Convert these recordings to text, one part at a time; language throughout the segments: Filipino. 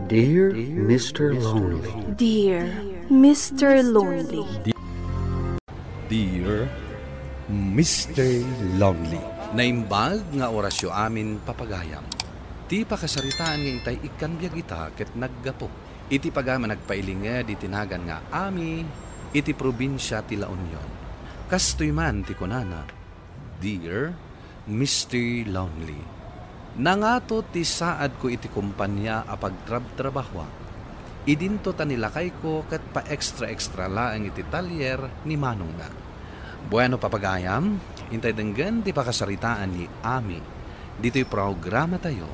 Dear Mr. Lonely. Dear Mr. Lonely. Dear Mr. Lonely. Naimbag nga orasyo amin papagayam. Ti pakasaritaan nga itay ikanbyag ita ket naggapo. Iti pagama nagpailinga di tinagan nga ami iti probinsya ti La Union. Kastoy man ti kunana, Dear Mr. Lonely. Nangato ti saad ko iti kumpanya a pagtrabtrabahwa. Idinto tanilakay ko ket pa extra laang iti talyer ni Manong na. Bueno papagayam, intay denggan ti pakasaritaan ni Ami. Dito'y programa tayo.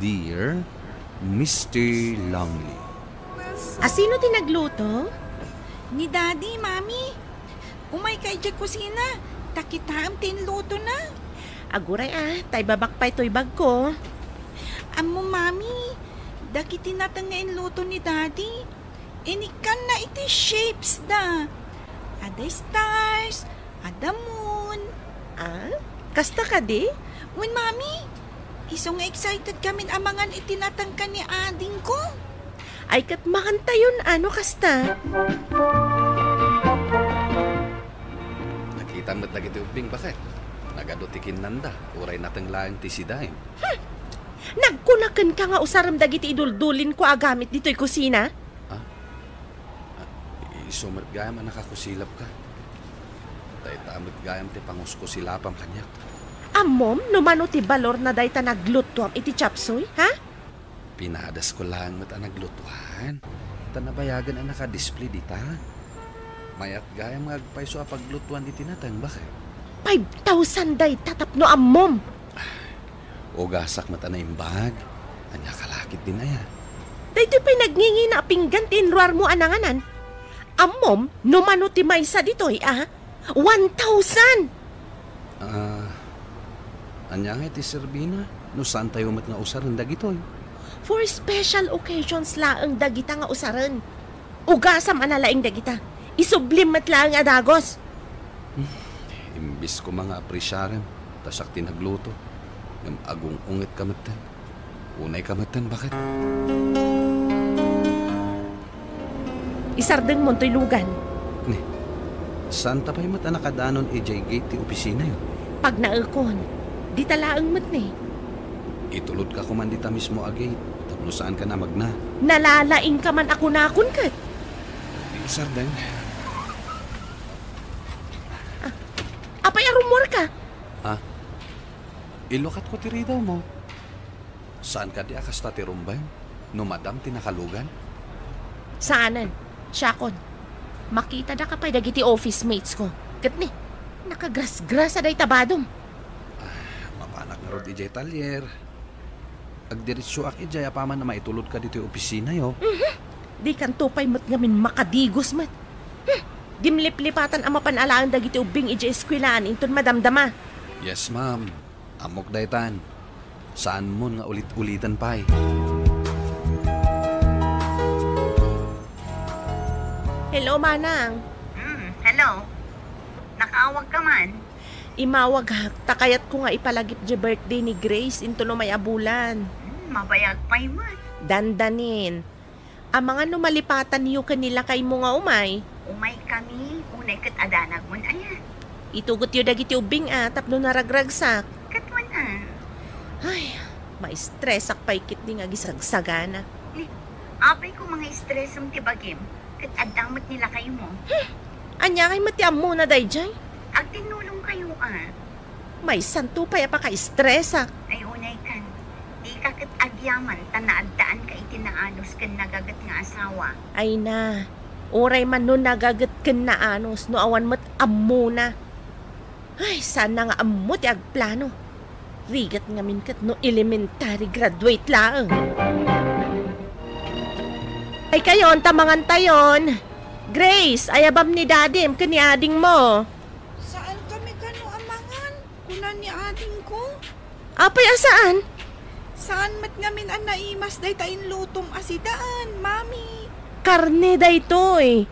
Dear Mr. Lonely. Sino tinagluto? Ni Daddy, Mami. Umay kay Jack kusina. Takitaam tinluto na. Aguray tay babakpay to'y bag ko. Amo, Mami. Dakiti natang nga inluto ni Daddy. Inikan na iti shapes da. Ada stars, ada moon. Kasta ka di? Wen, Mami. Iso nga excited kami amangan itinatang ka ni ading ko. Ay kat makanta yun, kasta? Nakita mo't lagi ti ubing bakit? Nagadotikin nanda, uray natang laang ti sidahin. Nagkunakan ka nga usaram dagiti iduldulin ko agamit dito'y kusina? Isumat gayam ang nakakusilap ka. Tay tamit gayam ti pangusko silapang kanyak. Amom, numano ti balor na day ta nagluto iti chapsoy, ha? Pinadas ko lang mat ang naglutuan. Tanabayagan ang nakadisplay dita. Mayat gayam agpaiso a paglutuan iti natang bakit? 5,000 day tatapno amom. O gasak mata na imbag. Anya kalakit din na yan. Dahito pa'y nagngingi na pinggan tinruar mo ananganan. Amom, numano ti maysa dito'y 1,000. Anya nga iti Serbina. No saan tayo mat nga usaran dagitoy? For special occasions laang dagita nga usaran. Ugasam analaing dagita. Isublim mat laang adagos. Imbis ko mga aprisyaran, tasak tinagluto. Ng agong ungit kamatan. Unay kamatan, bakit? Isardeng mo to'y lugan. Ne, saan tapay mat nakadanon EJ Gate ti opisina yun? Pag naakon, di talaang mat ni. Itulod ka kuman dita mismo agay. Tapno saan ka na magna? Nalalaing ka man ako nakon kat. Isardeng. Apay arumor ka? Ilukat ko tiri daw mo. Saan ka di akas tatirumbay? No madam tinakalugan? Saanan? Syakon. Makita na ka pa'y dagiti office mates ko. Kat ni, nakagras-gras aday tabadom. Mapanak nga rod ijay talyer. Agdiritsyo ak ijay apaman na maitulod ka dito yung opisina yo. Di kan tupay mat ngamin makadigos mat. Dimlip-lipatan ang mapanalaan dagiti ubing ijay eskwilaan inton madamdama. Yes, ma'am. Amok daytan. Saan mo nga ulit-ulitan pa'y? Hello, Manang. Hello. Nakaawag ka man? Imawag ha. Takayat ko nga ipalagip di birthday ni Grace into no may abulan. Mabayag pa'y man. Dandanin. Ang mga numalipatan niyo kanila kay mo nga umay. Umay kami. Unay kat adanag mo na ayan. Itugot yu dagiti ubing tapno naragragsak. Katwan Ay, ma-stressak paikit di nga gisagsagana. Apay ko mga stress ang tibagim. Kat adamot nila kayo mo. Anya kay matiam mo na dayjay. Ag tinulong kayo May santo pa pa ka-stressak. Ay unay kan. Di ka kat agyaman tanaadaan ka itinaanos kan nagagat nga asawa. Ay na, oray man no nagagat kan na anos no awan mat ammo na. Ay, sana nga ammo ti agplano. Rigat nga minkat no elementary graduate lang. Ay kayon, tamangan tayon. Grace, ayabam ni dadim kani ading mo. Saan kami kano amangan? Kunan ni ading ko? Apay asaan? Saan mat ngamin ang naimas day tayin lutom asidaan, Mami? Karne day toy.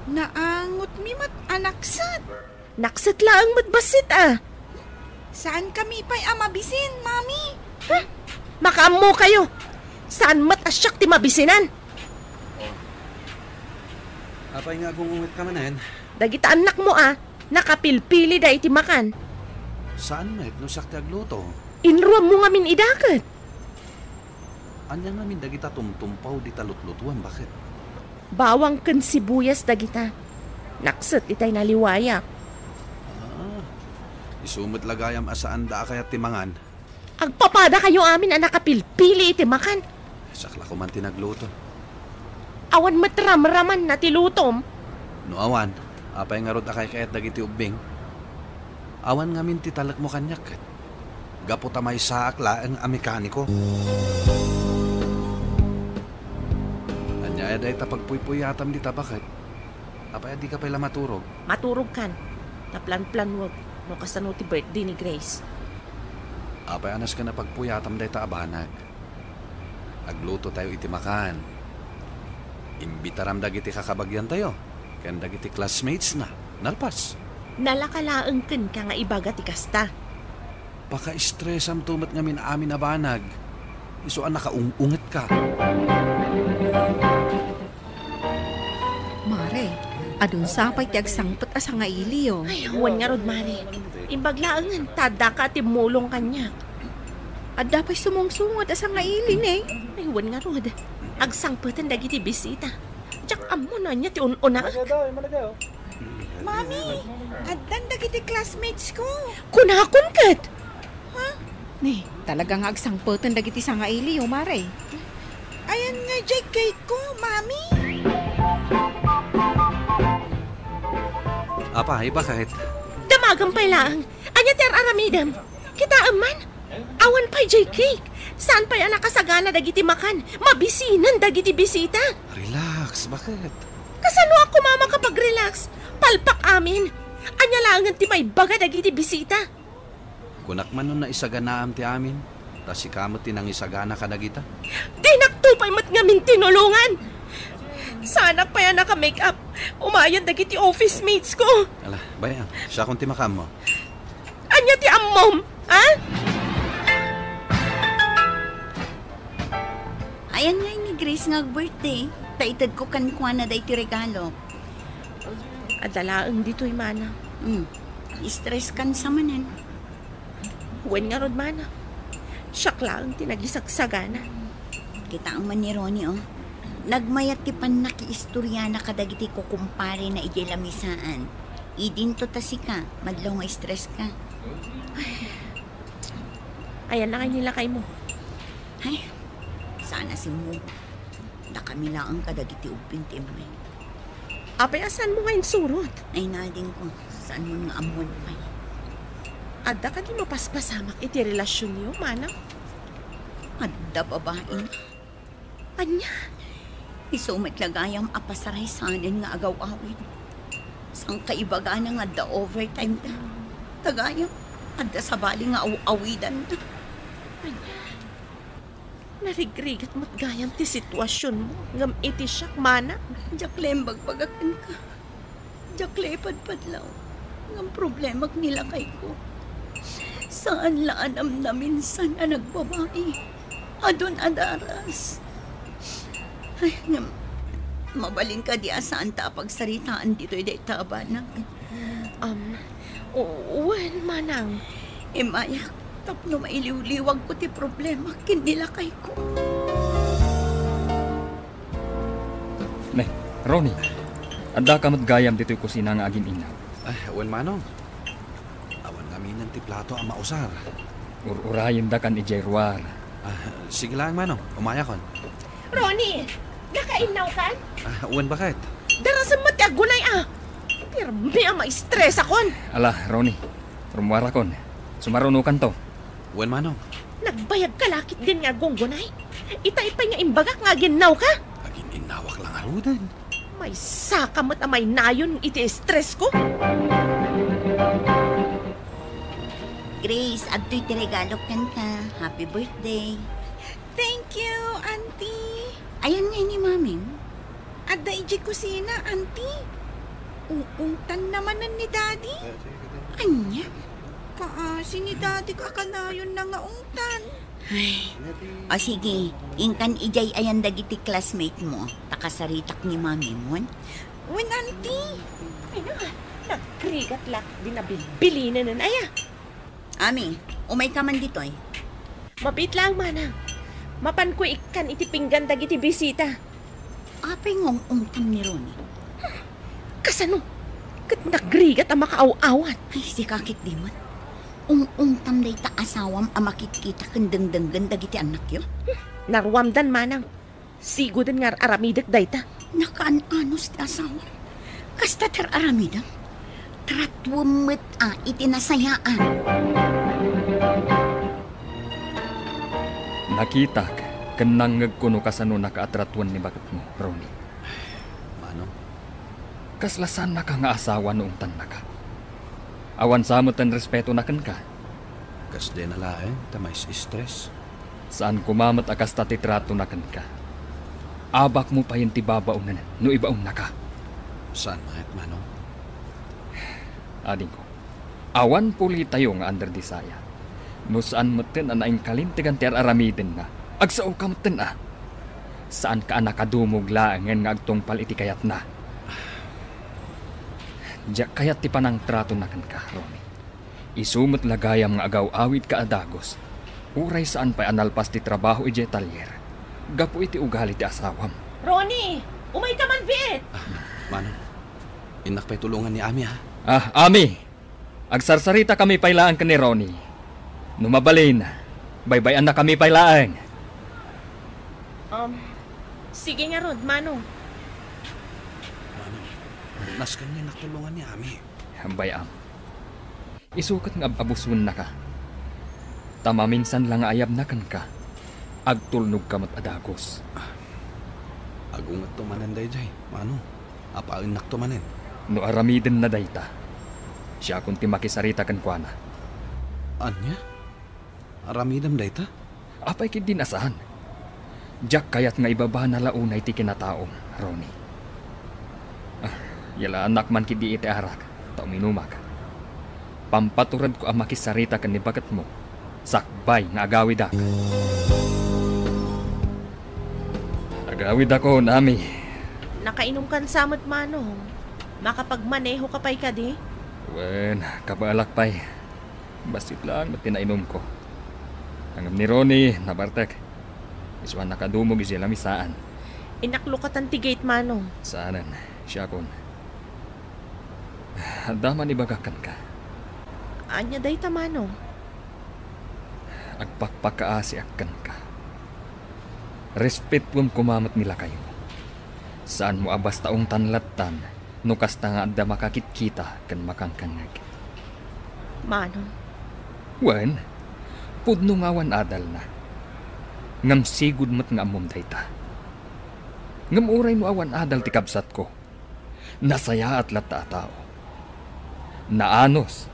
Naangot mi mat anaksat. Naksat lang matbasit Saan kami pa'y amabisin, Mami? Makaammo kayo. Saan mat asyak ti mabisinan? Apay nga gungungit ka manen. Dagita anak mo nakapilpili da iti makan. Saan met no sakti agluto? Inruam mo ngamin idakat. Anya namin dagita tumtumpaw di talutlutuan, bakit? Bawang ken sibuyas dagita. Nakset itay naliwaya. Isumot lagayam asaan da kayat timangan. Agpapada kayo amin nakapilpili iti makan. Sakla ko man tinagluto. Awan matram-raman na tilutom. No awan, apay nga rod akay kayat dagiti ubing. Awan ngamin titalak mo kanyak. Gaputa may saakla ang mekaniko. Anya day tapagpuy-puyatam di tabakit. Apay di ka pala maturog. Maturog kan. Taplan-plan wag. No kasano ti birthday ni Grace. Apay anas ka na pagpuyatam day taabanag. Agluto tayo iti makan. Imbitaram dagiti kakabagyan tayo. Ken dagiti classmates na. Nalpas. Nalakalaeng ken ka nga ibaga ti kasta. Paka-stressam tumat ngamin amin abanag. Isuan nakaungungit ka. Mare, adun sapay ti agsangpet asa nga iliyo. Ay, huwan nga rod, Mari. Imbaglaangan, tada ka ti mulong kanya. Adda pa'y sumungsungod asa nga ilin eh. Ay, huwan nga rod. Agsangpetan dagiti bisita. Diyak amo na niya ti un-una. Mami, addan dagiti classmates ko. Kunakon kat. Ne, talaga nga agsangpetan dagiti sa nga iliyo, Mare. Ayan nga jay cake ko, Mami. Apa, iba kahit. Damagang pa'y laang. Anya ter aramidam. Kita aman. Awan pa'y jay cake. Saan pa'y nakasagana dagiti makan? Mabisinan dagiti bisita. Relax, bakit? Kasano ako mama kapag relax? Palpak amin. Anya langan ti may baga dagiti bisita. Kunak man nun na isaganaam ti amin. Tas si kamot tinang isagana ka dagita. Di naktupay mat ngamin tinulungan. Sana pa yan naka-makeup. Umayan dagiti office mates ko. Ala, bayan. Siya kung timakam mo. Anya ti ammom, ha? Ayan nga ni Grace nga birthday. Taitad ko kankwa na day ti regalo. Adalaang dito'y mana. Stress kan sa manan. Huwag nga rod mana. Siyak lang tinagisagsagana. Kita ang man ni Ronnie, oh. Nagmayat ti pan nakiistorya na kadagiti ko kumpare na ijay lamisaan. Idinto tasika, madlaw nga stress ka. Ayan na kayo nilakay mo. Ay, sana si mo. Na kami lang ang kadagiti upin mo. Apay, asan mo ngayon surot? Ay nading ko, saan mo nga amon pa. Adda ka di mapaspasamak iti relasyon niyo, mana? Adda babae. Anya? Isumat lagayam apasaray sanin nga agaw-awin. Sang kaibaga na nga da overtime da. Tagayam, adda sa bali nga awidan da. Anya? Narigrigat mo't gayam ti sitwasyon mo. Ngam iti siyak, mana? Jaklem bagpagakan ka. Jakle padpadlaw. Ngam problema nila kay ko. Saan laanam na minsan na nagbabae? Adon adaras. Ay, mabaling ka di asaan ta pagsaritaan dito day tabanag. Uwan, manang. Mayak, tapno mailiw-liwag ko ti problema kinila kay ko. Meh, Ronnie, adda ka matgayam dito'y kusina nga agin inaw. Ay, uwan manong. Awan kami ng ti plato ang mausar. Urayin da kan ijayruar. Sige lang manong, umaya kon. Ronnie, nakainaw ka? Uwan bakit? Darasan mo ti agunay Pero may ma-stress akon. Ala, Ronnie, rumwara kon. Sumarunukan to. Uwan manong. Nagbayag ka lakit din nga gonggonay. Itay-pay nga imbagak nga ginaw ka. Agin inawak lang arudan. May sakamot may nayon iti stress ko. Grace, adto'y ti regalo kan ka. Happy birthday. Thank you, Auntie. Ayan nga ni Maming. Adda iji kusina, Auntie. Uungtan naman ni Daddy. Anya? Kaasi ni Daddy kakalayon na nga ungtan. O sige, ingkan ijay ayan dagiti classmate mo. Takasaritak ni mami mo. Wen, auntie. Ay na, nagkrigat lak din na bilinan na aya. Ami, umay ka man dito eh. Mapit lang, manang. Mapan ko ikan iti pinggan dagiti bisita. Apay ngong ungtam ni Ronnie. Kasano? Kat nagrigat ang makaaw-awan. Ay, si kakit di man. Ungtam day ta asawam amakit-kita kendeng-denggen dagiti anak yo. Narwamdan, manang. Sigo din nga aramidak dayta. Nakaan-anos ti asawam. Kasta ter aramidam. Tratwamit itinasayaan. Nakita ka, kanang ngagkuno kasano nakaatratuan ni bakit mo, Ronnie. Mano? Kaslasan na ka nga asawa noong tan na ka. Awan samot ang respeto na kan ka. Kas de na laeng, tamay stress. Saan kumamat akas tatitrato na kan ka. Abak mo pa yung tibabaunan no ibaon na ka. Saan mahit, Mano? Ading ko, awan puli tayo nga under disaya. No saan matin ang naing kalintigan ti aramidin na. Agsao ka matin Saan ka nakadumog laangan nga agtungpal iti kayat na. Diyak kayat ti panang trato na kan ka, Ronnie. Isumot lagayam nga agaw awid ka adagos. Uray saan pa analpas ti trabaho ije talyer. Gapo iti ugali ti asawam. Ronnie! Umay ka man, biit! Mano, inak pa'y tulungan ni Ami, ha? Ami! Agsarsarita kami pailaan ka ni Ronnie. Numabalin, baybayan na kami pailaan. Sige nga, Rod, Mano. Mano, nas kanya nakatulungan ni Ami. Bayam. Isukat nga abusun na ka. Tama minsan lang ayab na kan ka. Agtulnog ka mat adagos. Agungat tumanan day jay. Mano, apain naktumanin. No aramiden na dayta. Siya kung timakisarita kan kwa na. Anya? Aramidam dayta? Apay kid din asahan. Diyak kayat nga ibaba na launay ti kinataom, Ronnie. Yala anak man kid di iti arak. Tao minumag. Pampaturad ko ang makisarita kan ni bagat mo. Sakbay nga agawid ako. Agawid ako, Nami. Nakainom kan samot, Mano. Makapagmaneho ka pa'y ka di? Wen, kabalak pa'y. Basit lang, ba't tinainom ko. Ang ni Ronnie, nabartek. Iswan nakadumog isila misaan. Inaklukatan ti gate, Mano. Saanan, siya kon. Daman ibagakan ka. Anya day ta, Mano. Agpakpakaasi akan ka. Respetwam kumamat nila kayo. Saan mo abas taong tanlatan, no kasta nga adda makakit kita kan makangkangag. Mano. Wen, pudno ngawan adal na. Ngam sigud mat nga amom dayta. Ngam uray no awan adal ti kabsat ko. Nasaya at lata tao. Naanos,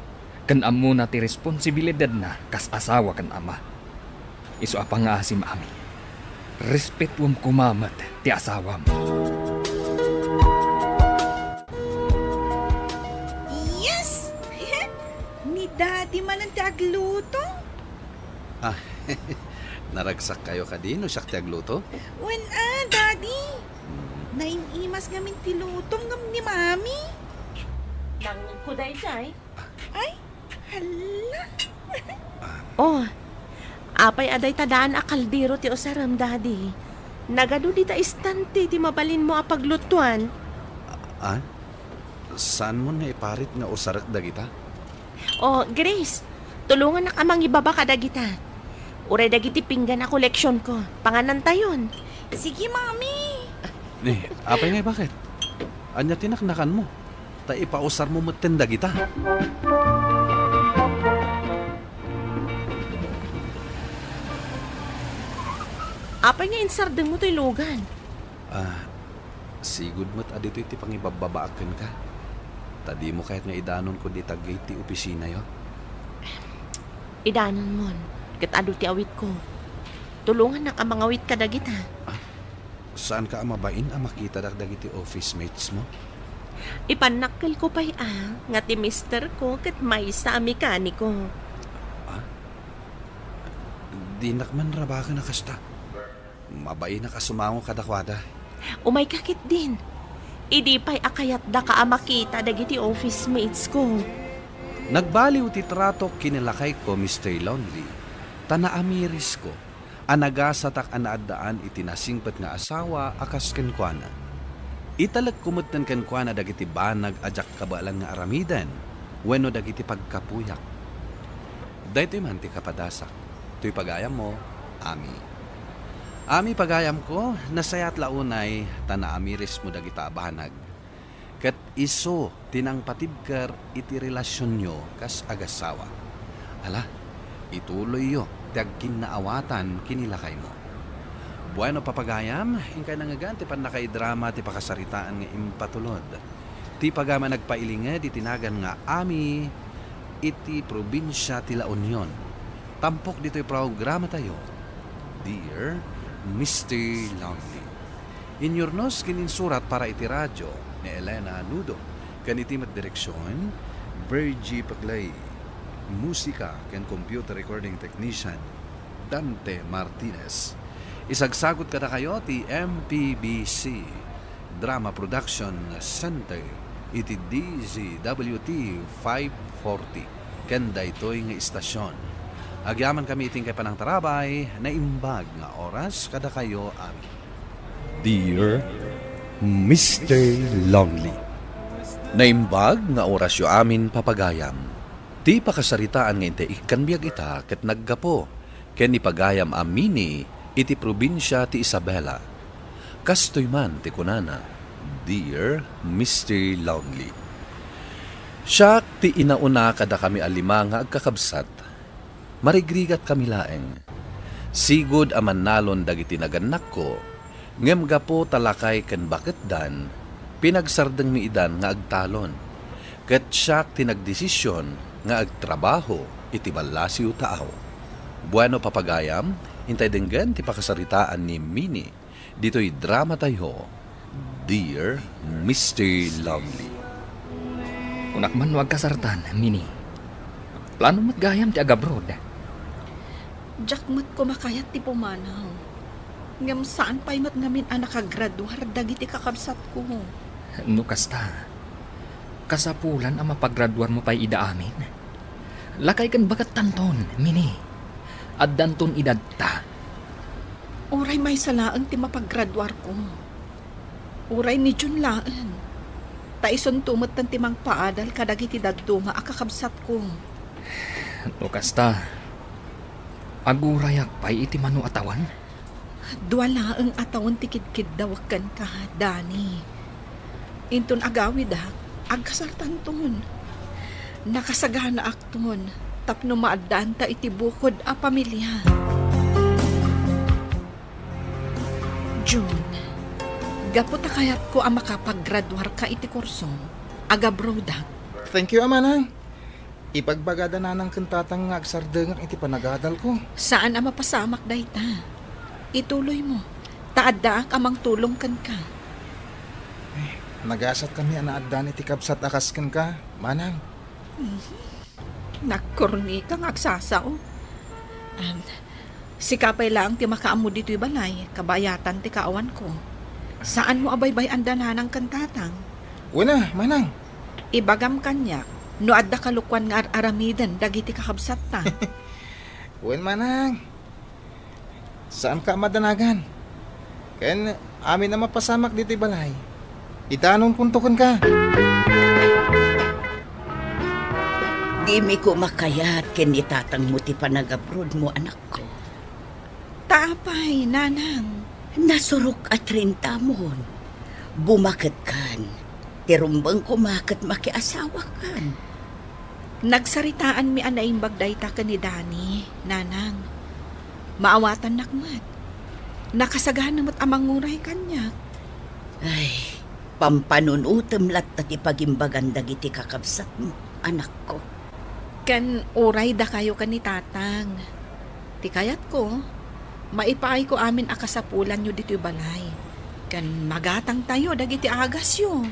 kan amo na ti responsibilidad na kas asawa kan ama. Iso apang nga asim ami. Respetwam kumamat ti asawam. Yes! Ni Daddy man ang tagluto. Naragsak kayo ka din, o siyak tiagluto? Wen Daddy. Nainimas ngamin tilutong ngam ni Mami. Nangin ko day. Ay, hala. Oh, apay aday tadaan a kaldero ti osaram, Daddy. Nagado di ta istante ti mabalin mo a paglutuan. Saan mo na iparit nga usarak dagita? Oh, Grace, tulungan na kamang ibaba ka dagita. Uray dagiti pinggan na koleksyon ko. Panganan tayon. Sige, Mami. Apay nga bakit? Anya tinaknakan mo. Ta ipausar mo matin dagita. Apay nga insardeng mo to'y lugan. Sigud mo't adito iti pangibababaakan ka. Tadi mo kahit nga idanon ko di tagay ti opisina yo. Idanon mon. Kat ado ti awit ko. Tulungan na ka mangawit ka dagita. Saan ka amabain ang makita dagiti office mates mo? Ipanakkel ko pa'y nga ti mister ko kat may sa mekaniko. Di nakman raba ka na kasta. Mabay na kasumango kadakwada. Umay kakit din. Idi pa'y akayat da ka makita dagiti office mates ko. Nagbaliw ti trato kinilakay ko, Mr. Lonely. Tanaamiris ko. Anagasatak anaadaan itinasingpat nga asawa akas kenkwana. Italag kumot ng kenkwana dagiti banag ajak kabalan nga aramidan. Wenno dagiti pagkapuyak. Dahito man ti kapadasak. To'y pagayam mo, Ami. Ami pagayam ko, nasayat launay, tanaamiris mo dagita abanag. Kat iso, tinang patibkar iti relasyon nyo kas agasawa. Hala, ituloy yo, tiag kinaawatan kinilakay mo. Bueno papagayam, ingkay nangagan, ti pan nakaidrama, ti pakasaritaan nga impatulod. Ti pagama nagpailinga, di tinagan nga Ami, iti probinsya ti La Union. Tampok dito'y programa tayo. Dear Mr. Lonely. Inyornos kininsurat para iti radyo ni Elena Nudo. Kanitimat direksyon, Virgie Paglay. Musika ken computer recording technician, Dante Martinez. Isagsagot kada kayo ti MPBC Drama Production Center iti DZWT 540 ken daytoy nga istasyon. Agyaman kami iting kay panang tarabay na imbag nga oras kada kayo Ami. Dear Mr. Lonely. Naimbag nga oras yo amin papagayam. Ti pakasaritaan nga inte ikanbiyag ita ket naggapo ken ipagayam amini iti probinsya ti Isabela. Kastoy man ti kunana, Dear Mr. Lonely. Siya ti inauna kada kami alima nga agkakabsat. Marigrigat kami laeng. Sigod aman nalon dagiti naganak ko, ngem gapo talakay ken bakit dan, pinagsardeng mi idan nga agtalon. Ket siya tinagdesisyon nga agtrabaho iti balasiw taaw. Bueno papagayam, intay denggan ti pakasaritaan ni Mini. Dito'y drama tayo, Dear Mr. Lonely. Kunak man wag kasartan, Mini. Plano matgayam ti agabroad. Jakmat ko makayat ti pumanaw. Ngam saan pa'y mat ngamin anak kagraduar dagiti kakabsat ko. No kasta, kasapulan ang mapagraduar mo pa'y ida amin. Lakay kan bagat tanton, Mini. At danton idadta. Uray may salaan ti mapagraduar ko. Uray ni Jun laan. Taison tumot ng timang paadal kadagiti dadto nga akakabsat ko. No kasta, agurayak pa'y iti mano atawan? Duwala ang atawan tikid-kid dawakan ka, Dani. Inton agawid agkasartan ton. Nakasagana akton, tapno maadaan ta iti bukod a pamilya. June, gapot kayat ko ang makapaggraduar ka iti kursong, agabroda. Thank you, Amanang. Ipagbagada na ng kantatang nga agsardengan iti panagadal ko. Saan ang mapasamak dayta? Ituloy mo. Taaddaak amang tulong kan ka. Nagasat kami anaaddan iti kabsat akas kan ka, Manang. Nagkorni kang agsasaw. Sikapay lang ti makaammo dito'y balay, kabayatan ti kaawan ko. Saan mo abaybay andanan ng kantatang? Una, Manang. Ibagam kanya, no adda kalukwan nga aramidan dagiti kakabsat ta. Uwan, Manang. Saan ka madanagan? Ken amin na mapasamak dito'y balay. Itanong puntukon ka. Di mi ko makayat ken itatang mo ti panagabrod mo, anak ko. Taapay, nanang. Nasurok at 30 mon. Bumakit kan. Tirumbang kumakat makiasawa kan. Nagsaritaan mi anaimbag dayta ka ni Dani, nanang. Maawatan nakmat. Nakasagana mo't amanguray kanya. Ay, pampanunutem lat at ipagimbagan dagiti kakabsat mo, anak ko. Ken uray da kayo ka ni tatang. Ti kayat ko, maipaay ko amin akasapulan nyo dito'y balay. Ken magatang tayo dagiti agas yo.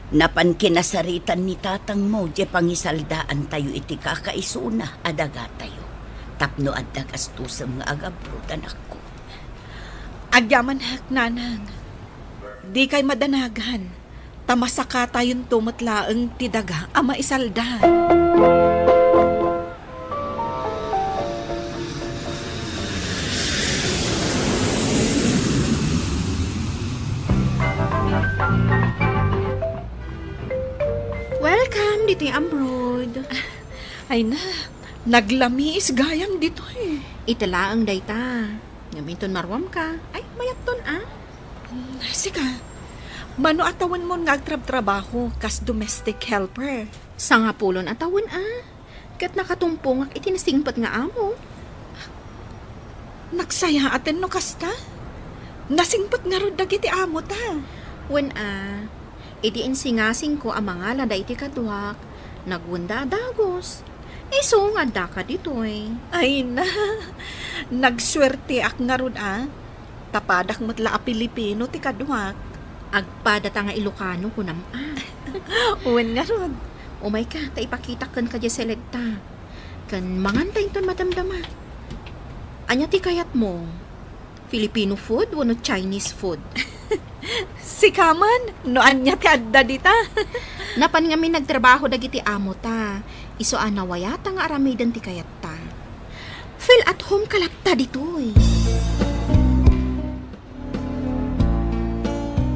Napan kinasaritan ni tatang mo, di pangisaldaan tayo iti kakaisuna adaga tayo. Tapno adda gastusam nga agabro, anak ko. Agyaman hak, nanang. Di kay madanagan. Tamasaka tayon tumatlaang tidaga ama isalda. Welcome dito abroad. Ay na, naglamis gayam dito eh. Italaang dayta. Ngaminton marwam ka. Ay, mayakton Sika, mano atawan mo nga agtrab-trabaho kas domestic helper. Sa nga pulon atawan Kat nakatumpong ak itinasingpat nga amo. Nagsaya atin no kasta? Nasingpat nga ro dagiti amo ta. Wen iti insingasing ko ang mga lada iti kadwak. Nagwanda dagos. Iso nga daka ditoy. Ay na, nagswerte ak nga ron Tapadak matla a Pilipino ti kadwak. Agpadata nga Ilocano ko nam Uwan nga ron. Umay ka, taipakita kan ka selecta. Kan mangantay ton madamdama. Anya ti kayat mo? Filipino food o no Chinese food? Si Kaman, no anya ti adda dita. Napan nga mi nagtrabaho dagiti amo ta. Iso anawayata nga aramidan ti kayat ta. Feel at home kalapta ditoy.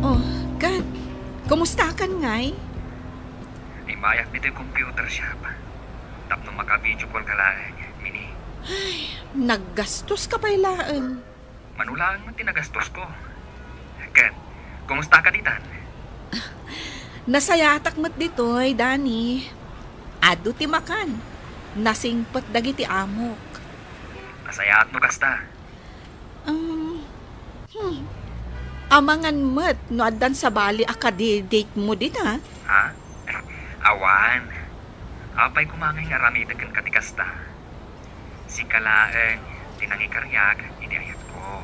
Oh, God. Kumusta kan ngay? Imayak dito yung computer shop. Tapno maka-video call ka lang, Mini. Ay, naggastos ka pailaan. Manulaan man tinagastos ko. Ken, kumusta ka ditan? Nasayatak mat ditoy, Dani. Ado ti makan. Nasingpat dagiti amok. Nasayaat no kasta. Amangan mat, no addan sa bali akadi-date mo dita. Ha? Awan. Apay kumangay nga ramidagan katikasta. Si kalaeng tinangikaryag, iniayat ko.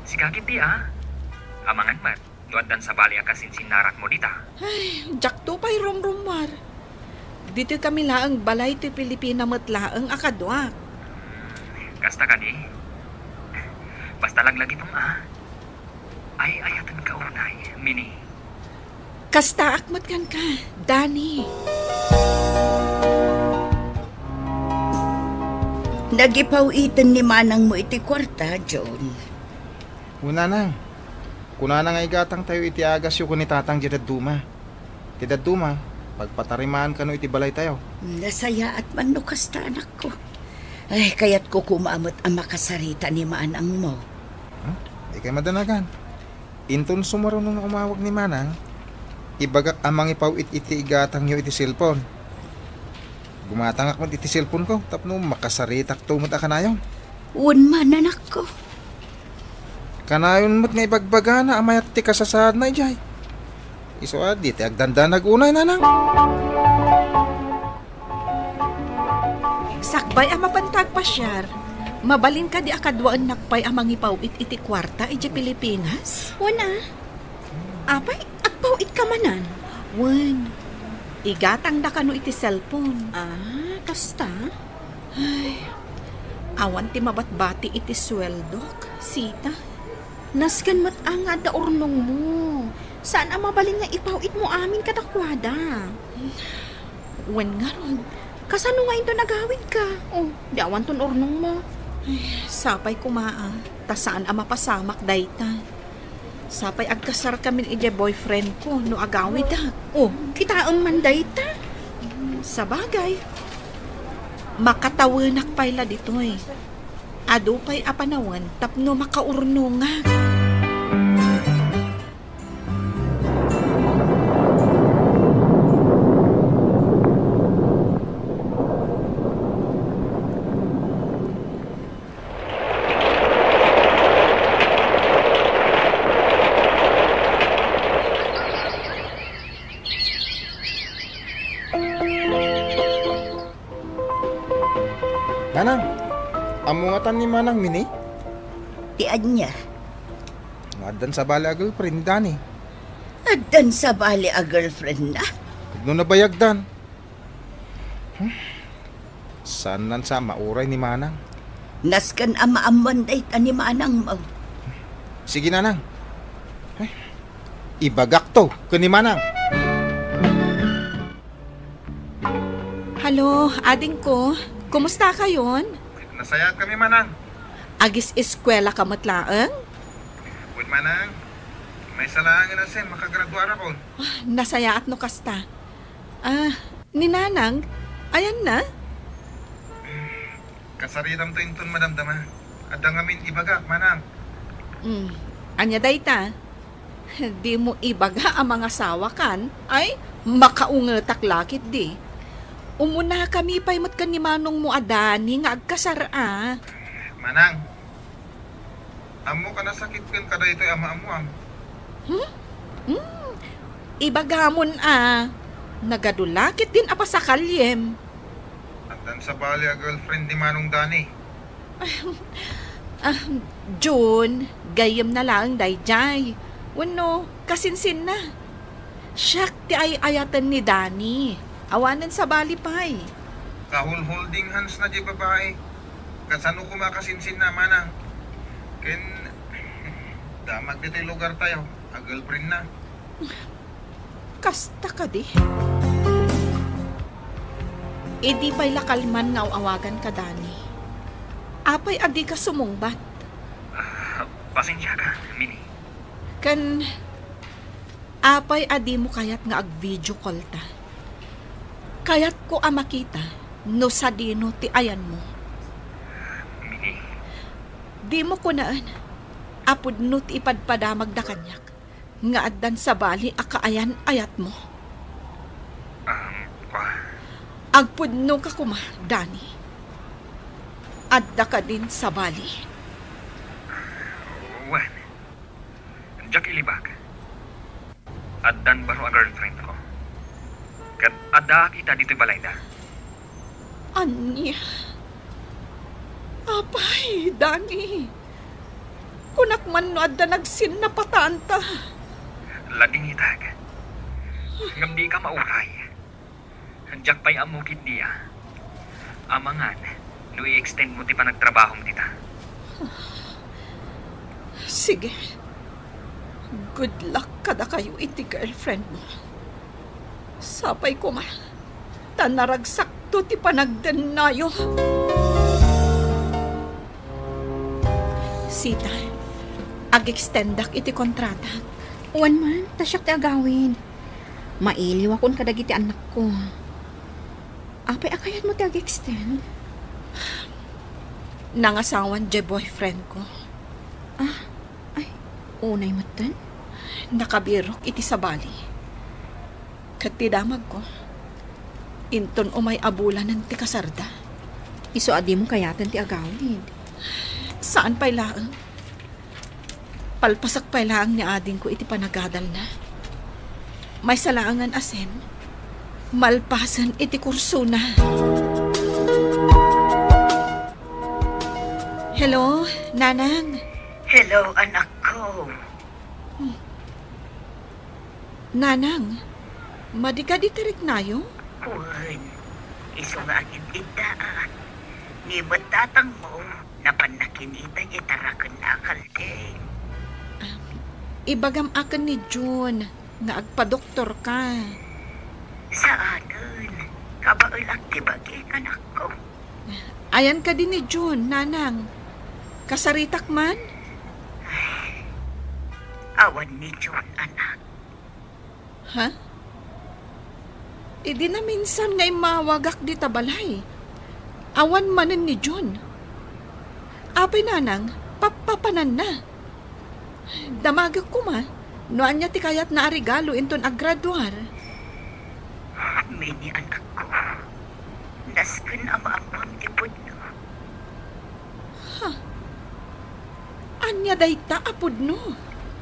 Si kakiti amangan mat, no addan sa bali akasin sinarak mo dita. Ay, jakto pa'y rumrumar. Dito kami laang balay ti Pilipina mat laang akadwak. Kasta ka di? Basta laglag itong ay ayatan ka unay, Mini. Kasta akmat kan ka, Dani. Nagipawitan ni manang mo iti kwarta, John. Una nang. Kuna na nga igatang tayo iti agas yung kunitatang di daduma. Ti daduma, pagpatarimaan ka no iti balay tayo. Nasaya at man no kasta, anak ko. Ay, kaya't ko kumamot ang makasarita ni manang mo. Di kay madanagan. Inton sumaro nung umawag ni manang, ibagak amang ipawit iti igatang nyo iti cellphone. Gumatangak mo iti cellphone ko, tapno makasaritak tumot a kanayon. Unman, anak ko. Kanayon mo't nga ibagbaga na amayat ti kasasad na ijay. Iso di ti agdanda nagunay nanang. Sakbay ang mapantag pasyar. Mabalin ka di akadwaan nakpay amang ipawit iti kwarta iti Pilipinas? Wana. Apay, agpawit ka manan. Wan. Igatang da kano iti cellphone. Kasta? Ay, awan ti mabatbati iti sweldok, sita. Naskan mat nga da urnong mo. Saan ang mabalin nga ipawit mo amin katakwada? Wan nga ron. Kasano nga ito nagawid ka? Di awan ton urnong mo. Ay, sapay kumaa. Tasaan ang mapasamak dayta. Sapay agkasar kami ije boyfriend ko no agawid Kita ang manday ta. Sa bagay. Makatawanak payla ditoy. Ado pa'y apanawan tapno makaurno nga. Nanang, amungatan ni manang Mini? Tian niya. Madan sa bali a girlfriend, Dani. Addan sa bali a girlfriend na. Kagno nabayagdan. Saan nan sa mauray ni Manang? Naskan ama-amman day ta ni Manang mo. Sige nanang. Ay, ibagak to kani Manang. Halo, ading ko. Kumusta kayon? Nasayat kami Manang. Agis eskwela ka matlaang? Good Manang. May salaangin na sen, makagraduara ko. Nasayaat no kasta. Ni Nanang, ayan na? Kasaritam to inton madamdama. Adang amin ibagak Manang. Anya dayta? Di mo ibaga ang mga sawa kan? Ay, makaungetak lakit di. Umuna kami pa'y mat kan ni Manong mo adani nga agkasara. Manang, amo ka nasakit kan kada ito'y ama-amuam. Ibagamon nagadulakit din apa sa kalyem. At dan sa bali a girlfriend ni Manong Dani. June, gayem na lang dayjay. Wano, kasinsin na. Siyak ti ay ayatan ni Dani. Awanan sa bali pa'y. Kahul-holding hands na di babae. Kasano kumakasinsin na Manang. Ken, damag dito'y lugar tayo. A girlfriend na. Kasta ka di. Di pa'y lakalman nga awagan ka, Dani. Apay adi ka sumungbat. Pasensya ka, Mini. Kan, apay adi mo kayat nga ag-video call ta. Kayat ko makita, no sa dino ti ayan mo. Mini. Di mo kunaan, apod no ti ipadpadamag da kanyak, nga addan sa bali akaayan ayat mo. Agpudno ka kuma, Dani. Adda ka din sa bali. Wan. Jack ilibag. Addan baro ang girlfriend ko. Kat ada kita dito balay na. Anya? Apay, Dani. Kunak man no adda nagsin na pataan ta. Lading itag. Ngam di ka mauray. Jack pa'y amukit niya. Amangan, no i-extend mo ti pa nagtrabaho mo tita. Sige. Good luck kada kayo iti girlfriend mo. Sapay ko ma. Tanaragsak to ti panagdan nayo. Sita, ag-extendak iti kontrata. Uwan man, tasyak ti agawin. Mailiw akong kadagiti anak ko. Apay akayat mo ti ag-extend? Nangasawan di boyfriend ko. Ay, unay matan? Nakabirok iti sa bali. Katidamag ko. Inton umay abulan ng ti kasarda. Iso adi mo kayatan ti agawin. Saan pa'y laang? Palpasak pa'y laang ni ading ko iti panagadal na. May salaangan asen. Malpasan iti kurso na. Hello, Nanang. Hello, anak ko. Nanang, madika di tirik nayo? Kuwan, iso nga agit idaan. Ni batatang mo, napanakinita niya tarakan na akaldeng. Ibagam akan ni June, nga agpa-doktor ka. Saanon, kabailang tibagi anak ko. Ayan ka din ni June, Nanang. Kasaritak man? Awan ni June, anak. Ha? Di na minsan nga'y mawagak di tabalay. Awan manan ni June. Apay Nanang, papapanan na. Damagak ko ma, noan niya ti kayat na regalo inton aggraduar. Mini anak ko, nasken ama-amang tipod no. Anya dayta apod no?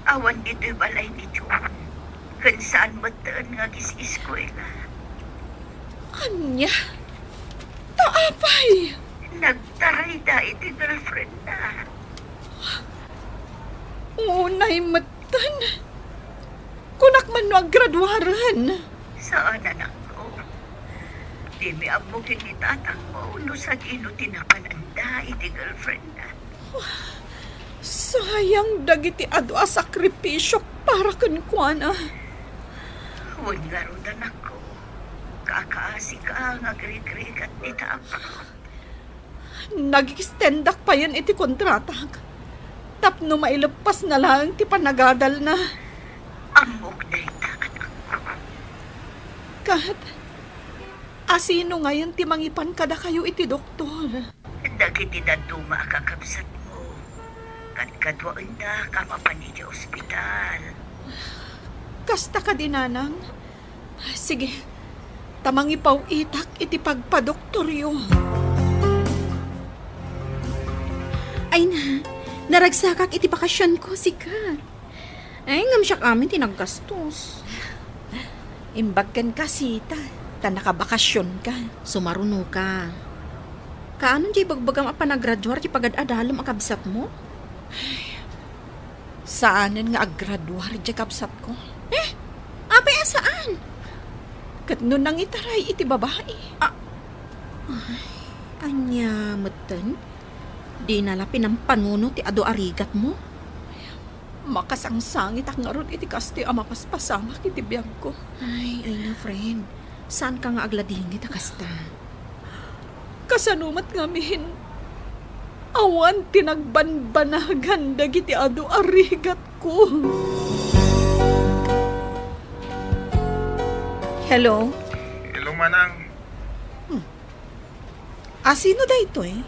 Awan dito'y balay ni June. Kung saan mataan nga gis-eskwela. Anya? Taapay! Nagtaray na iti girlfriend na. Unay matan. Kunak man no aggraduaran. Saan anak ko? Di Di mi amo kinitatang mo no sa ino tinakananda iti girlfriend na. Sayang dagiti adu a sakripisyo para ken kuana. Huwag nga rodan ako. Kakaasi ka nga grig-grigat ni Tapang. Nag-extendak pa yan iti kontratag. Tapno mailepas na lang ti panagadal na. Amok na itaan ako. Kat, asino ngayon ti mangipan kada kayo iti doktor? Dagiti na kakapsat mo. Kadkadwaan na kamapan ni ospital. Kasta ka dinanang? Sige, tamang ipaw itak iti pagpadoktoryo. Ay na, naragsakak iti bakasyon ko, sikat. Ay, ngam siya kami tinaggastos. Imbagkan ka, sita. Ta nakabakasyon ka. Sumaruno ka. Kaano di bagbagam apa nagraduar di pagad-adalam akabsat mo? Saanan nga agraduar di kabsat ko? Apay saan? Kat nun nang itaray iti babae. Anya, matan? Di nalapin ang panuno ti ado arigat mo? Makasangsangit ak nga ron iti kasti amapaspasamak iti biyag ko. Ay na friend. Saan ka nga agladingit akasta? Kasanumat ngamin. Awan tinagbanbanagan dagiti ado arigat ko. Hello? Hello, Manang. Sino da ito eh?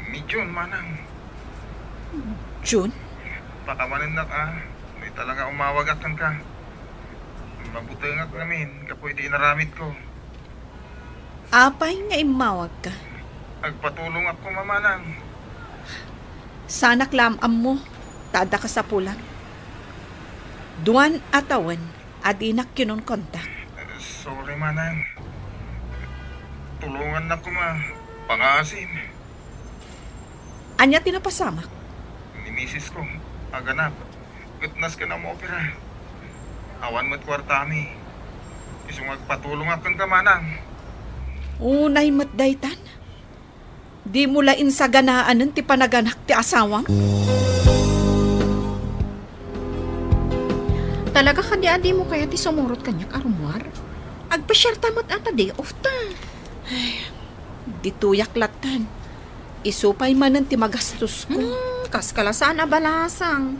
Mi Jun, Manang. Jun? Pakamanin na ka. May talaga umawagakan ka. Mabuti nga namin. Kapo iti inaramid ko. Apay nga imawag ka. Agpatulong ako, Mamanang. Sanak lamam mo. Tada ka sa pulang. Duan atawan. Adinak kinon kontak. Sorry, Manang. Tulungan na ko, ma. Pangasin. Anya tinapasamak? Ni misis ko. Aganap. Gutnas ka na mo opera. Awan mo't kwartami. Isong agpatulong akong ka, Manang. Unay matdaytan. Di mo lain sa ganaan ti panaganak ti asawang? Talaga ka di mo kaya ti sumurot kanyak arumwar? Agpasyarta mo't ata day off ta. Di tuyak latan. Isupay manan ti magastos ko. Kas kalasaan abalasang.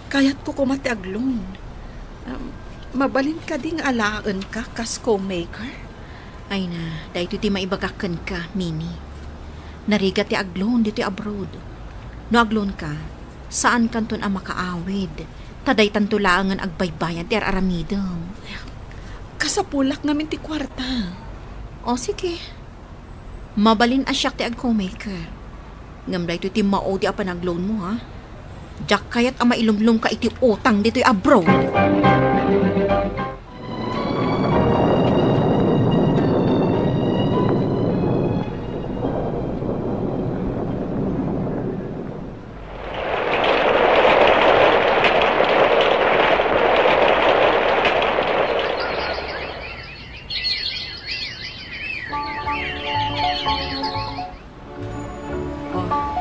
Kayat ko kumati aglon. Mabalin ka ding alaan ka, kas co-maker? Ay na, dahil ti maibagakan ka, Mini. Nariga ti aglon dito abroad. No aglon ka, saan kanton ang makaawid? Taday tantulangan agbaybayan ti aramidam. Kasapulak namin ti kwarta. O sige. Mabalin asyak ti ag-co-maker. Ngam dahil ti mao di apa nagloan mo, ha? Diyak kayat ang mailumlum ka iti utang dito'y abroad.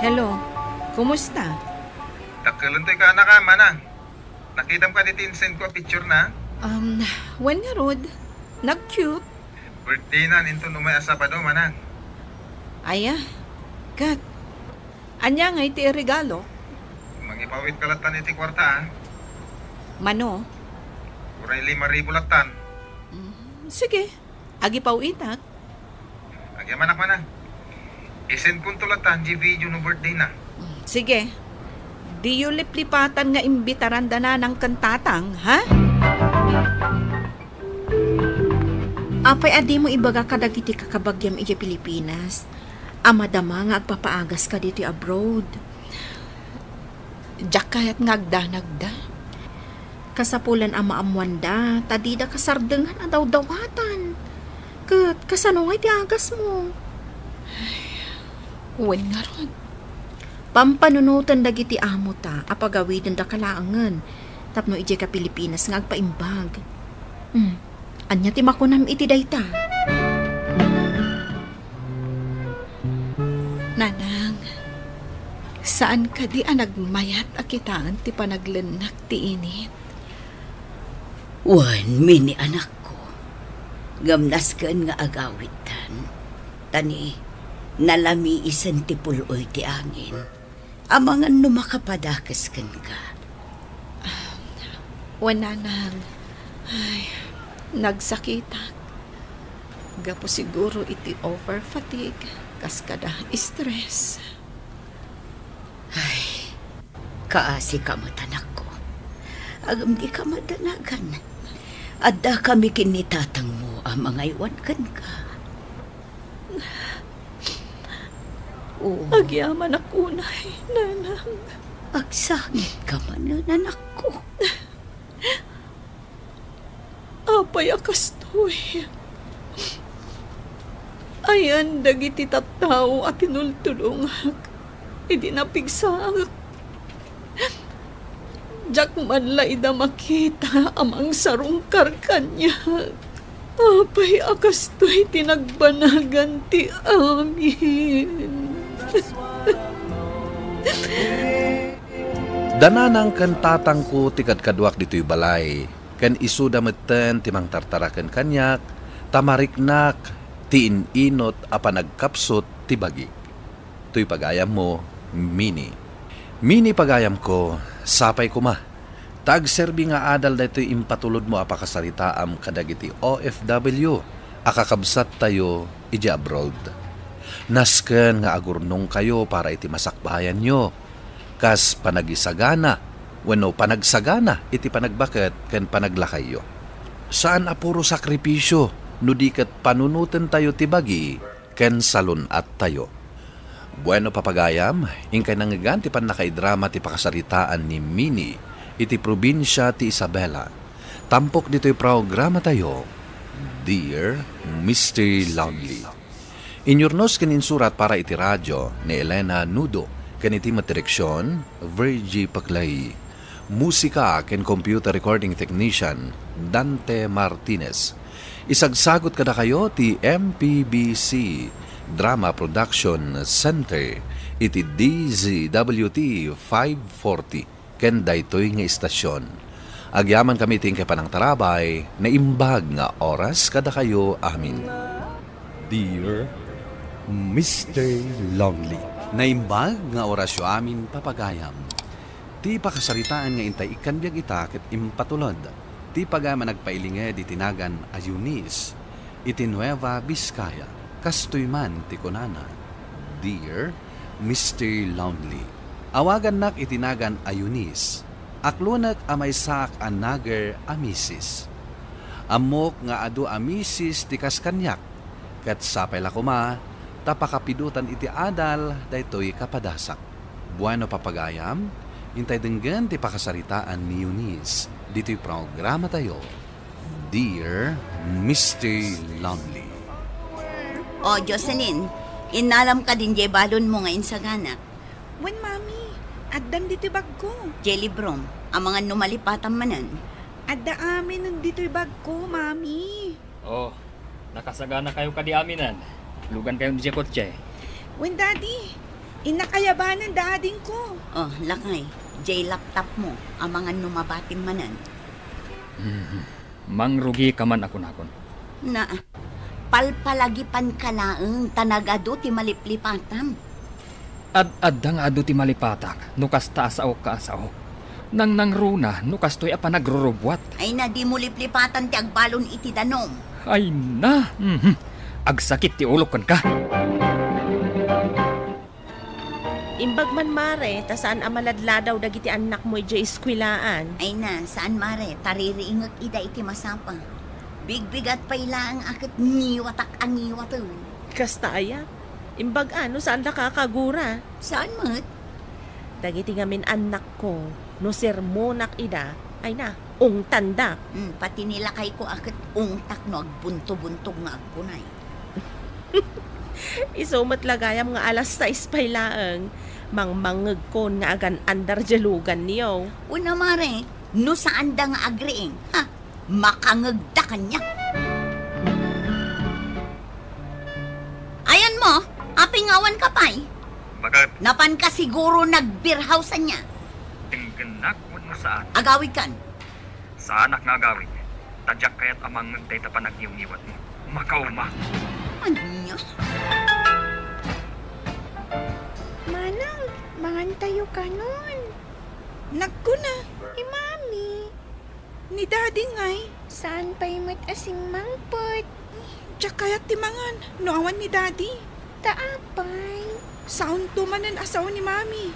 Hello, kumusta? Takalantay ka na ka, Manang. Nakita mo ka dito send ko picture na? When nga rod? Nag-cute. Birthday na ninto no may asabado, Manang. Aya, Kat. Anya nga iti regalo? Mangipawit kalatan iti kwarta, ha? Mano? Uray 5,000 latan. Sige, agi pauitak. Agyaman ako, Manang. Isend kong tulatan, video no birthday na. Sige. Di yu liplipatan nga imbitaran da na ng kantatang, ha? Apay adi mo ibaga kadagiti kakabagyam iti Pilipinas. Amadama nga agpapaagas ka dito abroad. Diyak kayat nga agdanagda. Kasapulan ama amwanda, tadida kasardengan ang daw-dawatan. Kat kasano nga iti agas mo? Uwan nga ron. Pampanunutan dagiti amo ta, apagawidin da kalaangan. Tapno ije ka Pilipinas nga agpaimbag. Anya ti makunam iti dayta. Saan ka di nagmayat akitaan ti panaglenak ti init? Mini anak ko. Gamnas kaan nga agawitan. Tani, nalami isan ti puloy ti angin. Amangan no makapadakas kan ka. Wananang, ay, nagsakitak. Gapo siguro iti over fatigue, kaskada stress. Ay, kaasi ka matanak ko. Agam di ka madanagan. Adda kami kinitatang mo ang mga iwan kan ka. Agyaman ako na, nanang. Agsangit ka man, anak ko. Apay akastoy. Ayan, dagiti tattao at tinultulungak. Idi napigsak. Jak man la ida makita amang sarungkar kanya. Apay akastoy tinagbanagan ti amin. Dananang kan tatang ko tikad kadwak dito'y balay. Kan isuda meten timang tartarakan kanyak, tamariknak, tiininot apa nagkapsot ti bagik. Tuy pagayam mo, Mini. Mini pagayam ko, sapay ko ma. Tagserbi nga adal dito'y impatulod mo apa kasaritaam kadagiti OFW, akakabsat tayo iji abroad. Nasken nga agurnong kayo para iti masakbayan nyo. Kas panagisagana, wano panagsagana iti panagbaket ken panaglakayo. Saan apuro sakripisyo, nudikat panunutin tayo ti bagi, ken salun at tayo. Bueno papagayam, ingkay nangigan ti panakaidrama ti pakasaritaan ni Mini, iti probinsya ti Isabela. Tampok dito'y programa tayo, Dear Mr. Lonely. Inyornos kaninsurat para iti radyo ni Elena Nudo, kaniti matireksyon, Virgie Paclay. Musika ken computer recording technician, Dante Martinez. Isagsagot kada kayo ti MPBC Drama Production Center, iti DZWT 540, ken daytoy nga istasyon. Agyaman kami ting kepanang tarabay, na imbag nga oras kada kayo amin. Dear Mr. Lonely. Naimbag nga orasyo amin papagayam. Ti pakasaritaan nga intay ikanbyag ita ket impatulod. Ti pagama nagpailinged itinagan a Eunice, iti Nueva Vizcaya, kastoy man ti kunana. Dear Mr. Lonely. Awagan nak itinagan a Eunice, aklunak amay sak a nager a misis. Amok nga adu a misis ti kaskanyak, ket sapay lakuma, tapakapidutan iti adal daytoy kapadasak. Bueno papagayam, intay denggan ti pakasaritaan ni Eunice. Dito'y programa tayo, Dear Mr. Lonely. O, Jocelyn, inalam ka din jay balon mo ngayon sa ganak. Wen, mami, addan dito'y bag ko. Jelly Brom, ang mga numalipatan manan. Adda amin nun dito'y bag ko, mami. Oh, nakasagana kayo kadi aminan. Lugan kayo di kotse. Wen, daddy, inakayabanan dading ko. Oh, lakay, jay laptop mo, ang mga numabatim manan. Mangrugi ka man ako nakon. Na, palpalagipan ka laeng tanagado ti maliplipatam. Ad-addang adu ti malipatak, nukas taasaw ka asaw. Nang runa, nukas to'y apa nagrurubwat. Ay na di mo liplipatan ti agbalon iti danom. Ay na, agsakit ti ulok ka. Imbag man mare, ta saan amaladladaw dagiti anak mo iti eskwilaan. Ay na, saan mare, taririingag ida iti masapa. Bigbigat pa ilang akit ngiwatak ang ngiwat. Kasta aya, imbag ano saan nakakagura? Saan mat? Dagiti ngamin anak ko, no sermonak ida, ay na, ungtandak. Pati nilakay ko akit ungtak no agbunto-buntog nga agpunay. Isumat lagayam nga alas 6 pailaang, mangmangeg kon nga agan andar jalugan niyo. Una mare, no saan da nga agriing, ha? Makangagda kanya. Ayan mo, apingawan ka pa'y. Bakit? Napan ka siguro nag-beerhousean niya. Tingganak mo saan? Agawid kan. Sa anak nga agawid. Tadyak kaya't amang data pa nagyungiwat mo. Makauma. Ano niya? Manang, mangan tayo ka nun. Nagko na. Mami, Ni daddy ngay. saan pa'y mat asing mangpot? Diyak kaya't timangan. Noawan ni daddy. Taapay. Saon tumanan asaw ni mami.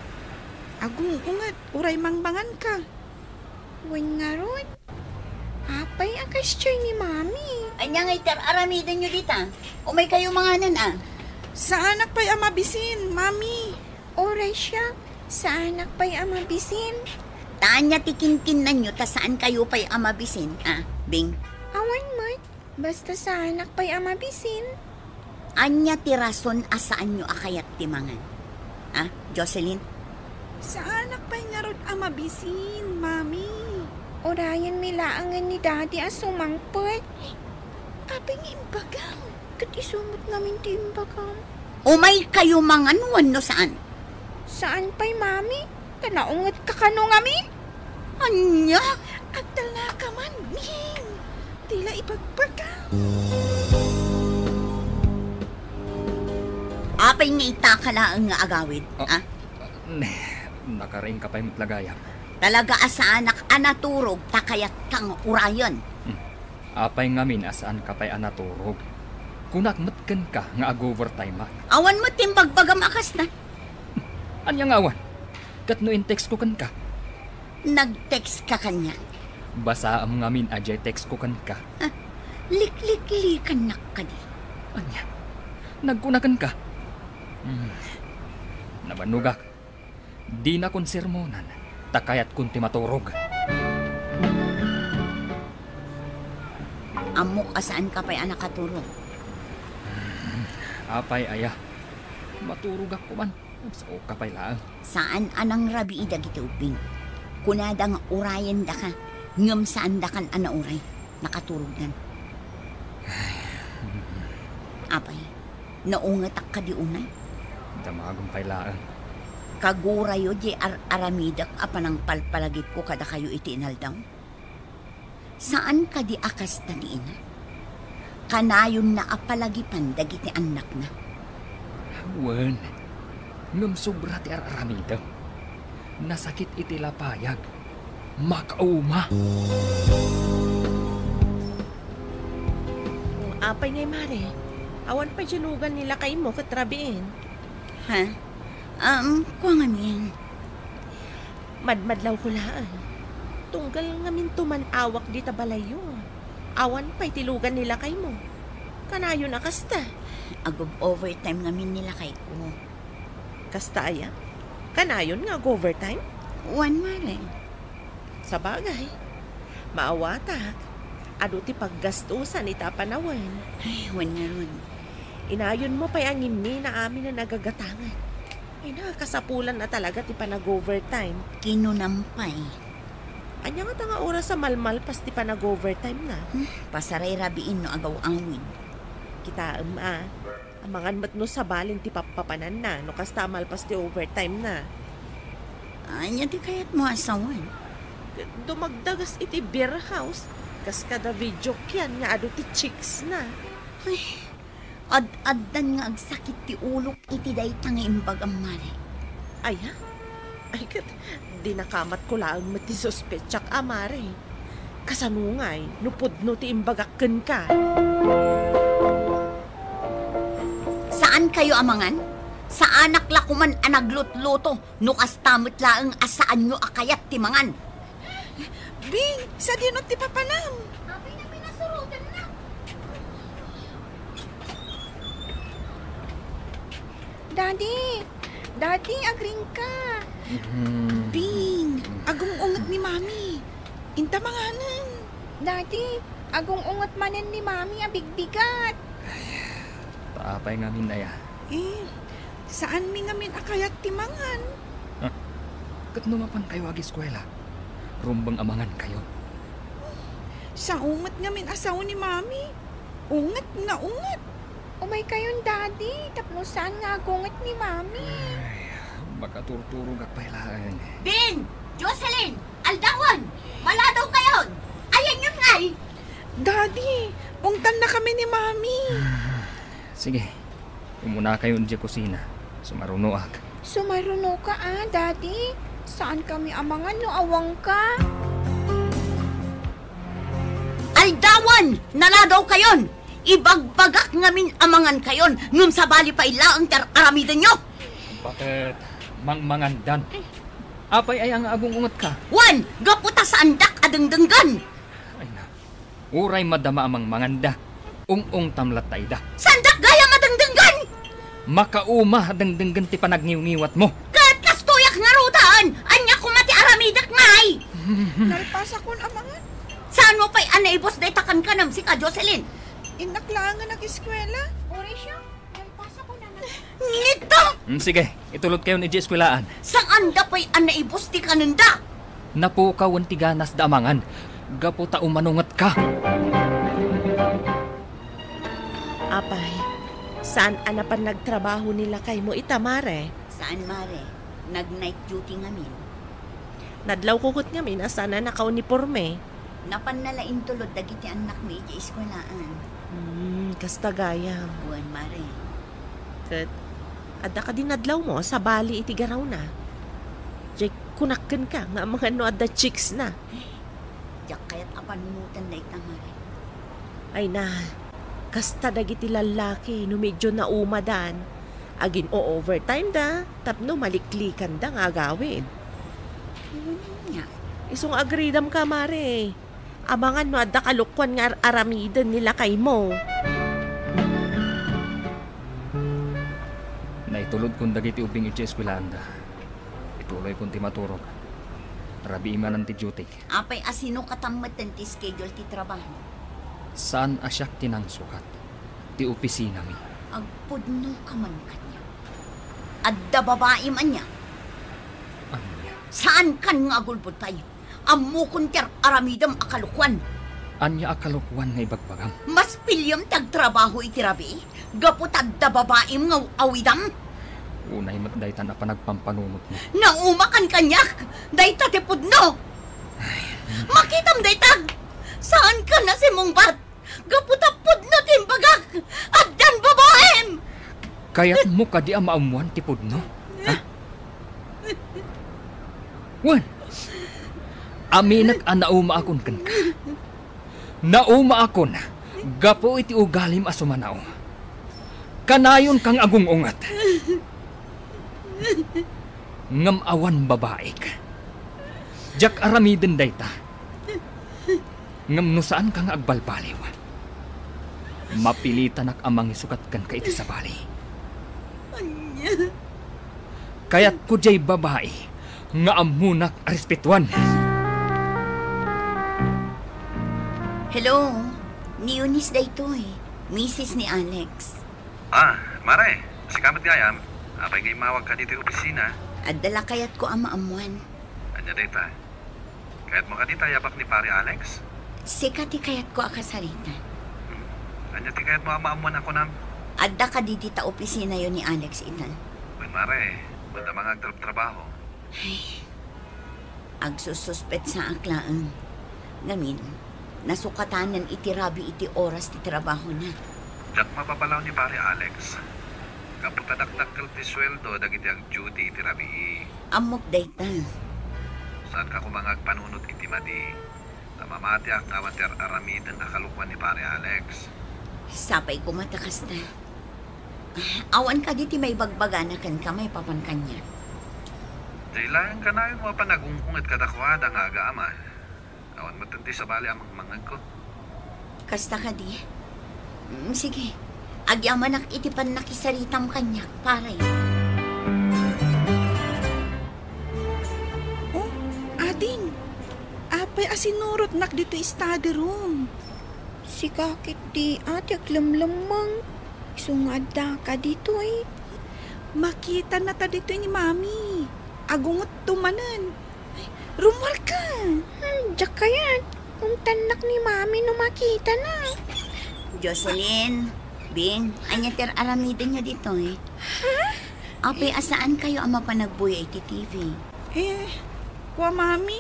Agung ungat. Uray mangbangan ka. Wan nga ron. Apay akas choy ni Mami. Anya ngay aramidan nyo dita. Umay kayo mga nan Sa anak pa'y amabisin, mami. Oray siya. Sa anak pa'y amabisin. Taan niya tikintin na nyo, ta saan kayo pa'y amabisin, Bing? Awan mat. Basta sa anak pa'y amabisin. Anya tirason asaan nyo akayat timangan. Jocelyn? Sa anak pa'y ngarod amabisin, mami. Orayan milaangan ni Daddy as sumangpot. Aping imbagang. Kat isumot namin ti imbagam. Umay kayo manganuan no saan? Saan pa'y Mami? Tanaungat kakano ngami? Anya? Agdal na ka man, Bing. Tila ipagbagang. Apay nga itakalaang nga agawid, Nakaraing ka pa'y matlagayam. Talaga asa anak anaturog takayat kang urayon. Apay ngamin asaan ka pa'y anaturog. Kunakmatkan ka nga ag-overtime ha. Awan mo timbagbagam akas na. Anya nga awan? Kat no in-text ko kan ka. Nag-text ka kanya. Basa am ngamin ajay text ko kan ka. Lik-lik-likan na ka di. Anya? Nagkunakan ka? Nabanugak. Di na kon sermonan. Takayat kunti maturog. Amok asaan ka pa'y anak katurog? Apay aya. Maturog ako man. Sao ka pa'y laang. Saan anang rabi ida gituping? Kunadang urayan da ka. Ngam saan da kan ana uray. Nakaturog nan. Apay, naungatak ka di unay? Damagong pa'y laang. Kagurayo di aramidak apanang palpalagip ko kada kayo iti inaldaw. Saan ka di akas na ni ina? Kanayon na apalagipan dagiti anak na. Wan, ngam sobra ti aramidaw. Nasakit iti lapayag. Makauma. Apay ngay Mare. Awan pa janugan nila kay mo katrabiin. Ha? Kuha nga miyan. Madmadlaw ko laan. Tunggal ngamin tumanawak di tabalayo. Awan pa'y tilugan nila kay mo. Kanayo na kasta. Agob overtime ngamin nila kay ko. Kasta aya? Kanayon nga overtime? One mare. Sa bagay. Maawatak. Ado ti paggastusan ita panawan. Ay, wan nga ron. Inayon mo pa'y ang imni na amin na nagagatangan. Ay nakakasapulan na talaga ti pa nag-overtime. Kinunampay. Anya nga nga oras sa malmal pas ti pa nag-overtime na. Pasaray rabiin no agaw angwin. Kita amangan mat no sa balin ti papapanan na no kas tamal pas ti overtime na. Anya ti kayat mo asawan. Dumagdagas iti beer house. Kas kada video kyan nga ado ti chicks na. Ay, ad-addan nga agsakit ti ulok iti dayta nga imbag ang mare. Ay ha? Ay kat, di nakamat ko lang mati suspetsak amare. Kasanungay, nupudno ti imbagakken ka. Saan kayo amangan? Sa anak lakuman anaglutluto, no kastamot laang asaan nyo akayat timangan. Bing, sa dinot ti papanam. Abay na pinasurutan na. Daddy, agring ka. Bing, agong ungat ni mami. Inta manganan. Daddy, agong ungat manen ni Mami abigbigat. Paapay ngamin na ya. Saan mi ngamin akayat timangan? Kat numapan kayo ag eskwela. Rumbang amangan kayo. Sa ungat ngamin asaw ni mami. Ungat na ungat. Umay kayon Daddy, tapno saan nga agungat ni Mami. Makaturturo ka pailaan. Bin! Jocelyn! Aldawan! Maladaw kayon! Ayan yun nga eh! Daddy, ungtan na kami ni Mami. Sige, umuna kayo di kusina. Sumarunoak. Sumaruno ka Daddy. Saan kami amangan no awang ka? Aldawan! Naladaw kayon! Ibagbagak ngamin amangan kayon ngum sa bali pa ilaang aramidan nyo! Bakit mangmangandan? Apay ay ang agong ungat ka? Wan! Gaputa sa andak adengdenggan! Ay na, uray madama amang manganda. Ung tamlat tayda. Sandak gaya madengdenggan! Makauma dengdenggan ti panagniw-ngiwat mo. Katlas tuyak nga rutaan! Anya kumati aramidak ngay! Nalpas akon amangan. Saan mo pa'y anaibos na itakan ka nam si ka Jocelyn? Inaklangan nag-eskwela. Oresyo, nalpas ako na Nito! Sige, itulot kayo ni Di Eskwelaan. Saan da pa'y anaibos ti kananda? Napukaw ang tiganas da amangan. Gaputa umanungat ka. Apay, saan anapan nagtrabaho nila kay mo itamare? Saan, Mare? Nag-night duty ngamin. Nadlaw kukot nga min asana nakauniporme. Napan nalain tulod dagiti anak mi iti eskwelaan. Kasta gayam. Buwan, Mare. Kat, adda ka din nadlaw mo sa bali iti garaw na. Jay, kunakken ka nga mga no adda chicks na. Diyak kaya't apanunutan na itang, Mare. Ay na, kasta dagiti lalaki no medyo na umadan. Agin o overtime da, tapno maliklikan da nga gawin. Nga. Isong agreedam ka, Mare. Abangan no adda kalukwan nga aramidan nila kay mo. Naitulod kong dagiti ubing iti eskwelanda. Ituloy kong ti maturog. Rabi imanan ti duty. Apay asino katamatan ti schedule ti trabaho. Saan asyak tinang sukat? Ti opisina mi. Agpudno ka man kanya. Adda babae man niya. Anya? Saan kan nga agulpod tayo? Ammo kunter aramidam akalukwan. Anya akalukwan nga ibagbagam. Mas pilyam tagtrabaho iti rabi. Gapot adda babae nga awidam. Unay matdaytan na panagpampanunot mo. Naumakan kanyak. Dayta ti pudno. Makitam daytag. Saan ka na si mungbat? Gapot apod na timbagak. Addan babaem. Kaya't mo ka di amaamuan tipod no? Ha? Wan! Aminag ang nauma akon kan ka. Nauma akon. Gapo iti ugalim asumanaw. Kanayon kang agungungat. Ngam awan babae ka. Jak aramiden dayta. Ngam no saan kang agbalbaliw. Mapilitan ak amang isukat kan ka iti sa bali. Kaya't ko jay babae nga amunak respetuan. Hello, ni Eunice daytoy. Mrs. ni Alex. Mare, sikamat gayam. Apay kay mawag ka dito opisina. Adala kayat ko ang maamuan. Anya dayta. Kaya't mo ka dito yapak ni pare Alex. Sikati kayat ko akasarita. Anya ti kaya't mo ang maamuan ako nam. Adda ka dita opisina yon ni Alex itan. Uy mare, banda mga trabaho. Ay, agsususpet sa aklaan. Ngamin, nasukatanan iti rabi iti oras ti trabaho na. Diyak mapapalaw ni pare Alex. Kaputadakdakkel ti sweldo dagiti ang duty iti rabi. Amok dayta. Saan ka kumangag panunot iti madi? Tamamati ang kawater aramidan akalukwan ni pare Alex. Sapay kumatakas na. Awan ka diti may bagbagana kan ka may papan kanya. Dailan ka na yun mo panagungkungat kadakwada nga agaama. Awan matindi sa bali amang mangag ko. Kasta ka di. Sige, agyaman ak itipan nakisaritam kanyak, paray. Oh, ading. Apay asinurot nak dito study room. Si kakit di ate aglamlamang. Isungada ka dito eh. Makita na ta dito ni Mami. Agungot tumanan. Ay, rumar ka. Diyak kayan. Kung tanak ni Mami no makita na. Jocelyn, Bing, anya ter aramidin niya dito eh. Ha? Apay, asaan kayo ang mapanagbuya iti TV? Kwa mami,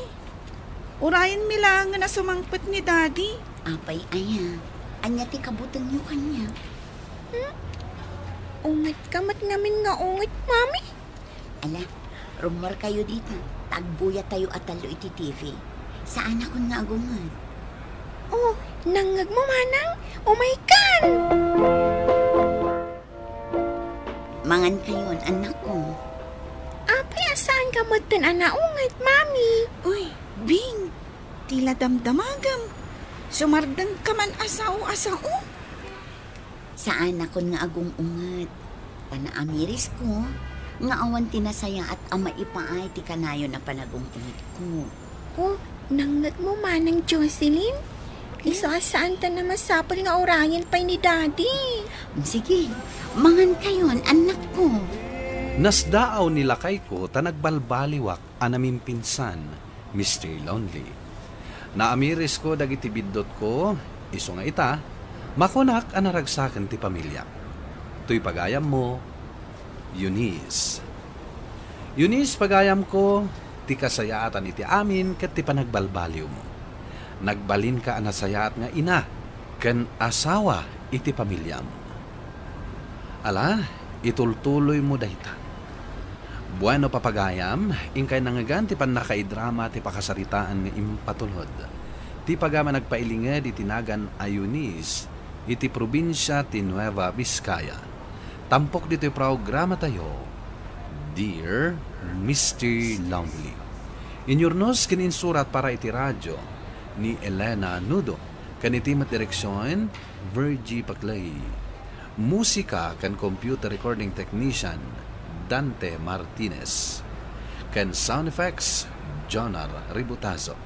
urayan mi lang nga nasumangpet ni daddy. Apay, aya. Anya ti kabutang nyo kanya. Ungat kamat namin nga ungat, mami. Ala, rumor kayo dito. Tagbuya tayo atalo iti TV. Saan ako nga agungan? Oh, nangag mo manang. Oh my God! Mangan kayon, anak ko. Apay, asaan ka matan anaungat, mami? Uy, Bing, tila damdamagam. Sumardang ka man asao. Saan ako nga agong ungat? Panaamiris ko, nga awan tinasaya at ama ipaay ti kanayo na panagong ungat ko. Oh, nangag mo manang Jocelyn? Iso asaan ta na masapol nga orayan pa ni daddy? Sige, mangan kayon, anak ko. Nasdaaw nilakay ko ta nagbalbaliwak anaming pinsan, Mr. Lonely. Naamiris ko dagiti biddot ko, iso nga ita, makunak anaragsakan ti pamilya. Tuy pagayam mo, Eunice. Eunice, pagayam ko, ti kasayaatan iti amin ket ti panagbalbaliw mo. Nagbalin ka anasayaat nga ina, ken asawa iti pamilya mo. Ala, itultuloy mo dayta. Bueno papagayam, ingkay nangagan ti pan nakaidrama ti pakasaritaan nga impatulod. Ti pagama nagpailinged iti nagan a Eunice, iti probinsya ti Nueva Vizcaya. Tampok dito programa tayo, Dear Mr. Lonely. Inyurnos kininsurat para iti radyo ni Elena Nudo, kanitimat direksyon Virgie Paclay. Musika kan computer recording technician Dante Martinez. Kan sound effects Jonar Ributazo.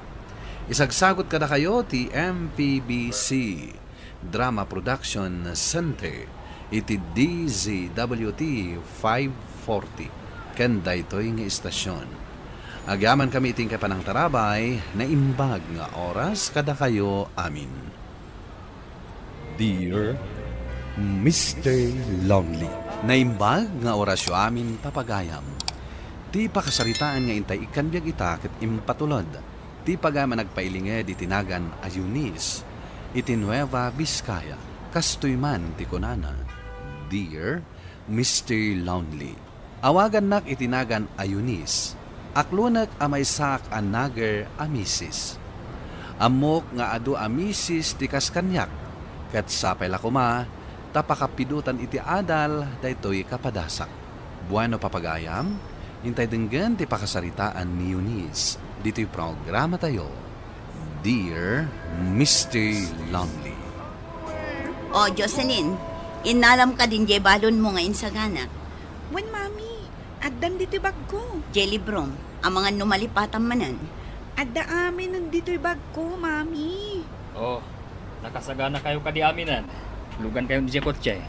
Isagsagot kada kayo ti MPBC Drama Production Center iti DZWT 540 kan daytoy nga istasyon. Agyaman kami iting kapanang tarabay na imbag nga oras kada kayo amin. Dear Mr. Lonely, naimbag nga orasyo amin papagayam. Ti pakasaritaan nga intay ikanbyag ita ket impatulod. Ti pagama nagpailinged itinagan a Eunice, iti Nueva Vizcaya, kastoy man ti kunana. Dear Mr. Lonely, awagan nak itinagan a Eunice, aklunak amaysak a nager a misis. Amok nga adu a misis ti kaskanyak, ket sapay lakuma, tapakapidutan iti adal, daytoy kapadasak. Bueno papagayam, hintay denggan ti pakasaritaan ni Eunice, dito'y programa tayo, Dear Mr. Lonely. O, Jocelyn, inalam ka din jay balon mo ngayon sa ganak. Wen, mami, addan dito bag ko. Jelly Brom, ang mga numalipatan manan. Adda amin nandito'y bag ko, mami. Oh, nakasagana kayo kadi aminan. Lugan kayo di kotse.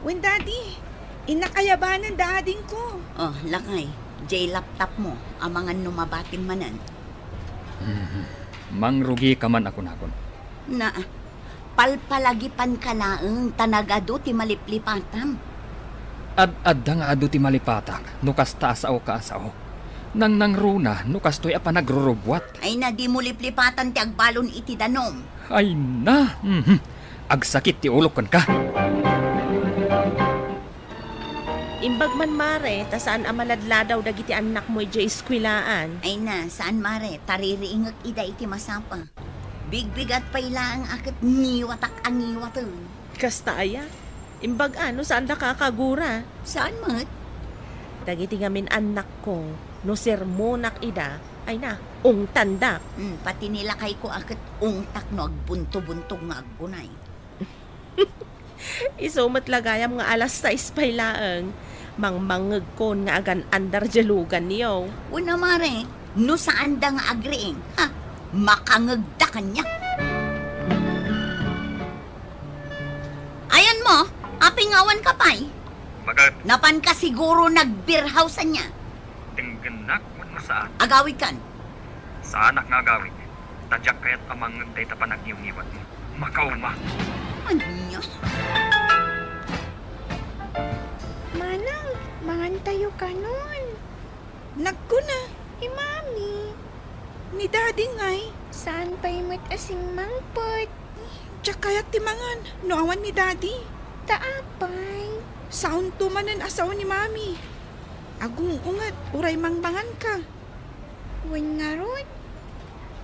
Wen, daddy, inakayabanan dading ko. Oh, lakay, jay laptop mo, ang mga numabatin manan. Mangrugi ka man ako nakon. Na, palpalagipan ka laeng tanagado ti maliplipatam. Adda nga adu ti malipatak, nukas taasaw ka asaw. Nang runa, nukas to'y apa nagrurubwat. Ay na di mo liplipatan ti agbalon iti danom. Ay na, agsakit ti ulok ka. Imbag man mare, ta saan amaladladaw dagiti anak mo iti eskwilaan. Ay na, saan mare, taririingag ida iti masapa. Bigbigat pa ilang akit niwatak ang niwatan. Kasta aya, imbag ano saan da kakagura? Saan mat? Dagiti ngamin anak ko, no sermonak ida, ay na, ungtandak. Pati nila kay ko akit ungtak no agbunto-buntog nga aggunay. Isumat lagayam nga alas 6 pailaang, mangmangag kon nga agan andar jalugan niyo. Una mare, no saan da nga agriing, ha, makangagda kanya. Ayan mo, apingawan ka pa'y. Bagat, Napan ka siguro nag-beerhousean niya. tingganak mo na saan. Agawid kan. Sa anak nga agawin, tadyak kaya't amang day ta panagniwniwat mo. Makauma. Ano niya? Manang, Mangan tayo ka nun. Nagko na. Mami. Ni daddy ngay. Saan pa'y mat asing mangpot? Tiyak kaya't timangan. Noawan ni daddy. Taapay. Saun tumanan asawa ni mami. Agung ungat, uray mangbangan ka. Wan nga ron.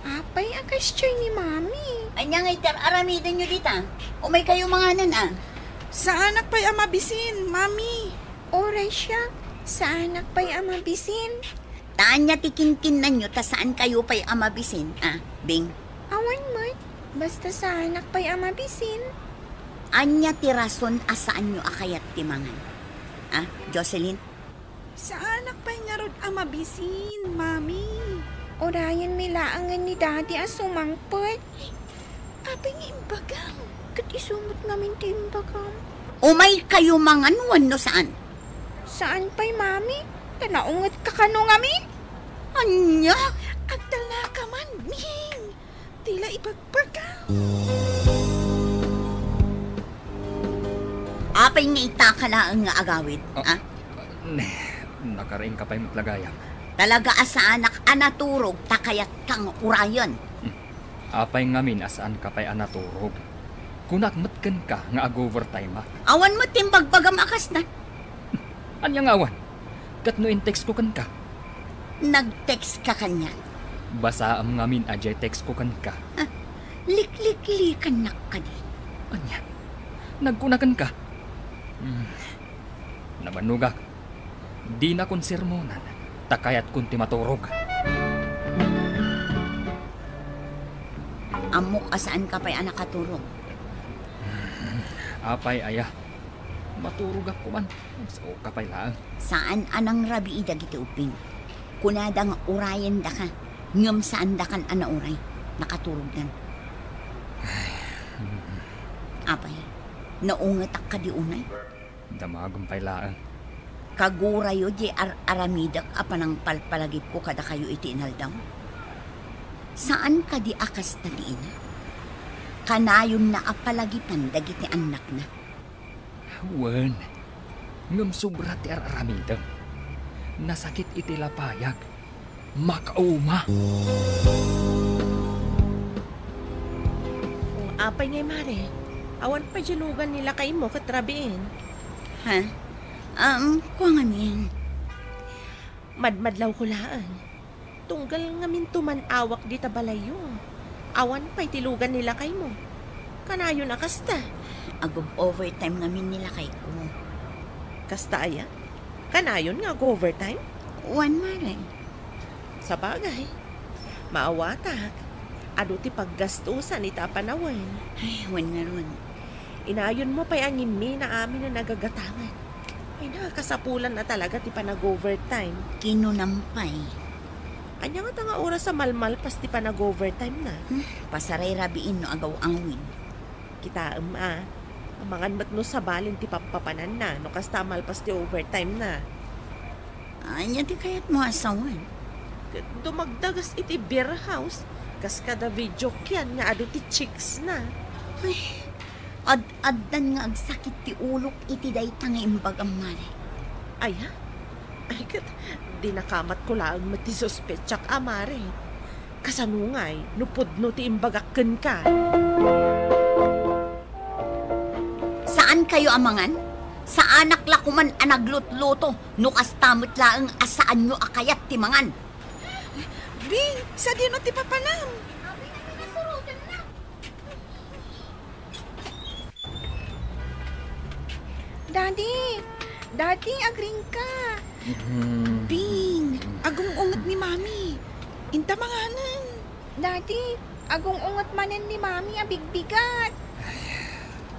Apay akas choy ni mami. Anyang itar aramidan nyo dita. O may kayo mga nan Sa anak pa'y amabisin, mami. Oray siya. Sa anak pa'y amabisin. Taan niya tikinkin na nyo, ta saan kayo pa'y amabisin, Bing? Awan mat. Basta sa anak pa'y amabisin. Anya tirason asaan nyo akayat timangan. Jocelyn? Sa anak pa'y ngarod amabisin, mami. Orayan milaangan ni daddy as sumangpot. Aping imbagang. Kat isumot ngamin ti imbagam. Umay kayo manganuan no saan? Saan pa'y mami? Tanaungat ka kano ngamin? Anya? Agdal na ka man, Ming. Tila ipagbagang. Apay nga itaka na ang agawid, Nakaraing ka pa'y matlagayam. Talaga asa anak anaturog, takayat kang urayon. Apay ngamin asaan ka pa'y anaturog. Kunakmatkan ka nga ag-overtime Awan mo timbagbagam akas na. Anyang awan? Kat no in-text ko kan ka. Nag-text ka kanya. Basa am ngamin ajay text ko kan ka. Lik-lik-likan na ka di. Anya? Nagkunakan ka. Nabanugak. Di na kon sermonan. Takayat kun ti maturog. Amok asaan ka pa'y anak katurog? Apay aya. Maturog ako man. So kapay lang. Saan anang rabi idagiti uping? Kunadang urayan da ka. Ngam saan da kan ana uray. Nakaturog dan. Apay, naungatak ka di unay? Damagong pay lang. Kagurayo di aramidak apanang palpalagip ko kada kayo iti inaldaw. Saan ka di akas na diin? Kanayon na apalagipan dagiti anak na. Wan, ngam sobra ti araramidam. Nasakit iti lapayag. Makauma. Apay ngay mare. Awan pa jalugan nila kay mo katrabiin. Kuha ngamin. Madmadlaw ko laan. Tunggal ngamin tumanawak di tabalayo. Awan pa'y tilugan nila kay mo. Kanayo na kasta. Agog overtime ngamin nila kay ko. Kasta aya? Kanayon nga overtime? One mare. Sa bagay. Maawatak. Ado ti paggastusan ita panawan. Ay, wan nga ron. Inayon mo pa'y angimi na amin na nagagatangan. Ay nakakasapulan na talaga ti pa nag-overtime. Kinunampay. Anya nga nga oras sa malmal pas ti pa nag-overtime na. Pasaray rabiin no agaw angwin. Kita amangan mat no sa balin ti papapanan na no kasta malpas ti overtime na. Anya ti kayat mo asawan. Dumagdagas iti beer house. Kas kada video kyan nga ado ti chicks na. Ay, ad-addan nga agsakit ti ulok iti daytang imbag ang mare. Ay ha? Ay kat, di nakamat ko lang mati suspetsak amare. Kasanungay, nupudno ti imbagakken ka. Saan kayo amangan? Sa anak lakuman anaglutluto, no kastamot laang asaan nyo akayat ti mangan. Bing, sa dino ti papanam. Daddy, agring ka. Bing, agong ungat ni mami. Inta manganan. Daddy, agong ungat manen ni mami abigbigat.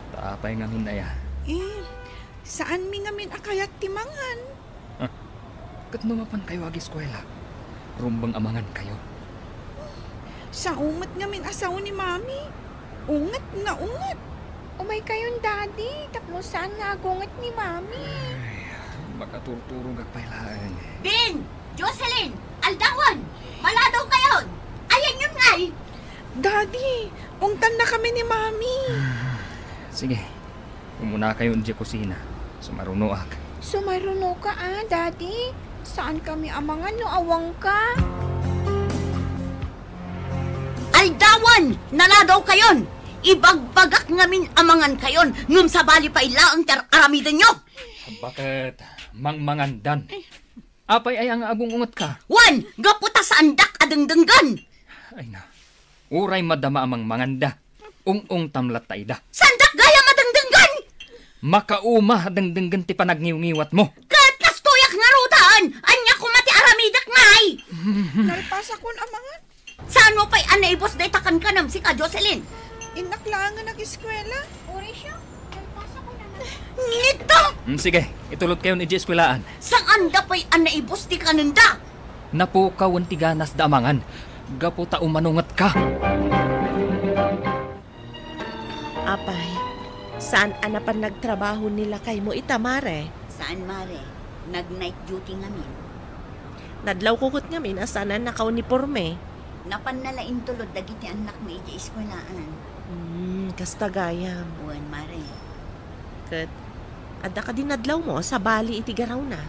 Taapay ngamin na ya. Saan mi ngamin akayat ti mangan? Kat numapan kayo agi eskwela. Rumbang amangan kayo. Sa ungat ngamin asaw ni mami. Ungat nga ungat. Umay kayon daddy, tapno saan nga agungat ni mami. Makaturturong agpailaan. Bing! Jocelyn! Aldawan! Maladaw kayon! Ayan yun ngay! Daddy, ungtan na kami ni mami. Sige, umuna kayo di kusina. Sumarunoak. Sumaruno ka Daddy. Saan kami amangan no awang ka? Aldawan! Nanadaw kayon! Ibagbagak ngamin amangan kayon ngum sa bali pa ila ang aramidan nyo! Bakit mangmangandan? Apay ay ang agong ungot ka? Wan! Gaputa sa andak adengdenggan! Ay na, uray madama amang manganda. Ung tamlat taida. Sandak gaya madengdenggan! Makauma dengdenggan ti panagniw-ngiwat mo. Katlas tuyak nga rutaan! Anya kumati aramidak ngay! Nalpas akon amangan. Saan mo pa'y anaibos na itakan ka nam si ka Jocelyn? Inaklangan nag-eskwela. Uri siya. Nalpas ako naman. Nito! Sige, itulot kayo ni J-Eskwelaan. Saan da pa'y anaibos ti kananda? Napukawan ti ganas da amangan. Gaputa umanungat ka. Apay, saan anapan nagtrabaho nila kay mo itamare? Saan, Mare? Nag-night duty ngamin. Nadlaw kukot ngamin asanan nakauniforme. Napanalain tulod dagiti anak mo iti eskwelaan. Kasta gayam. Uwan, Mare. Kat, adda ka din nadlaw mo sa bali iti garaw na.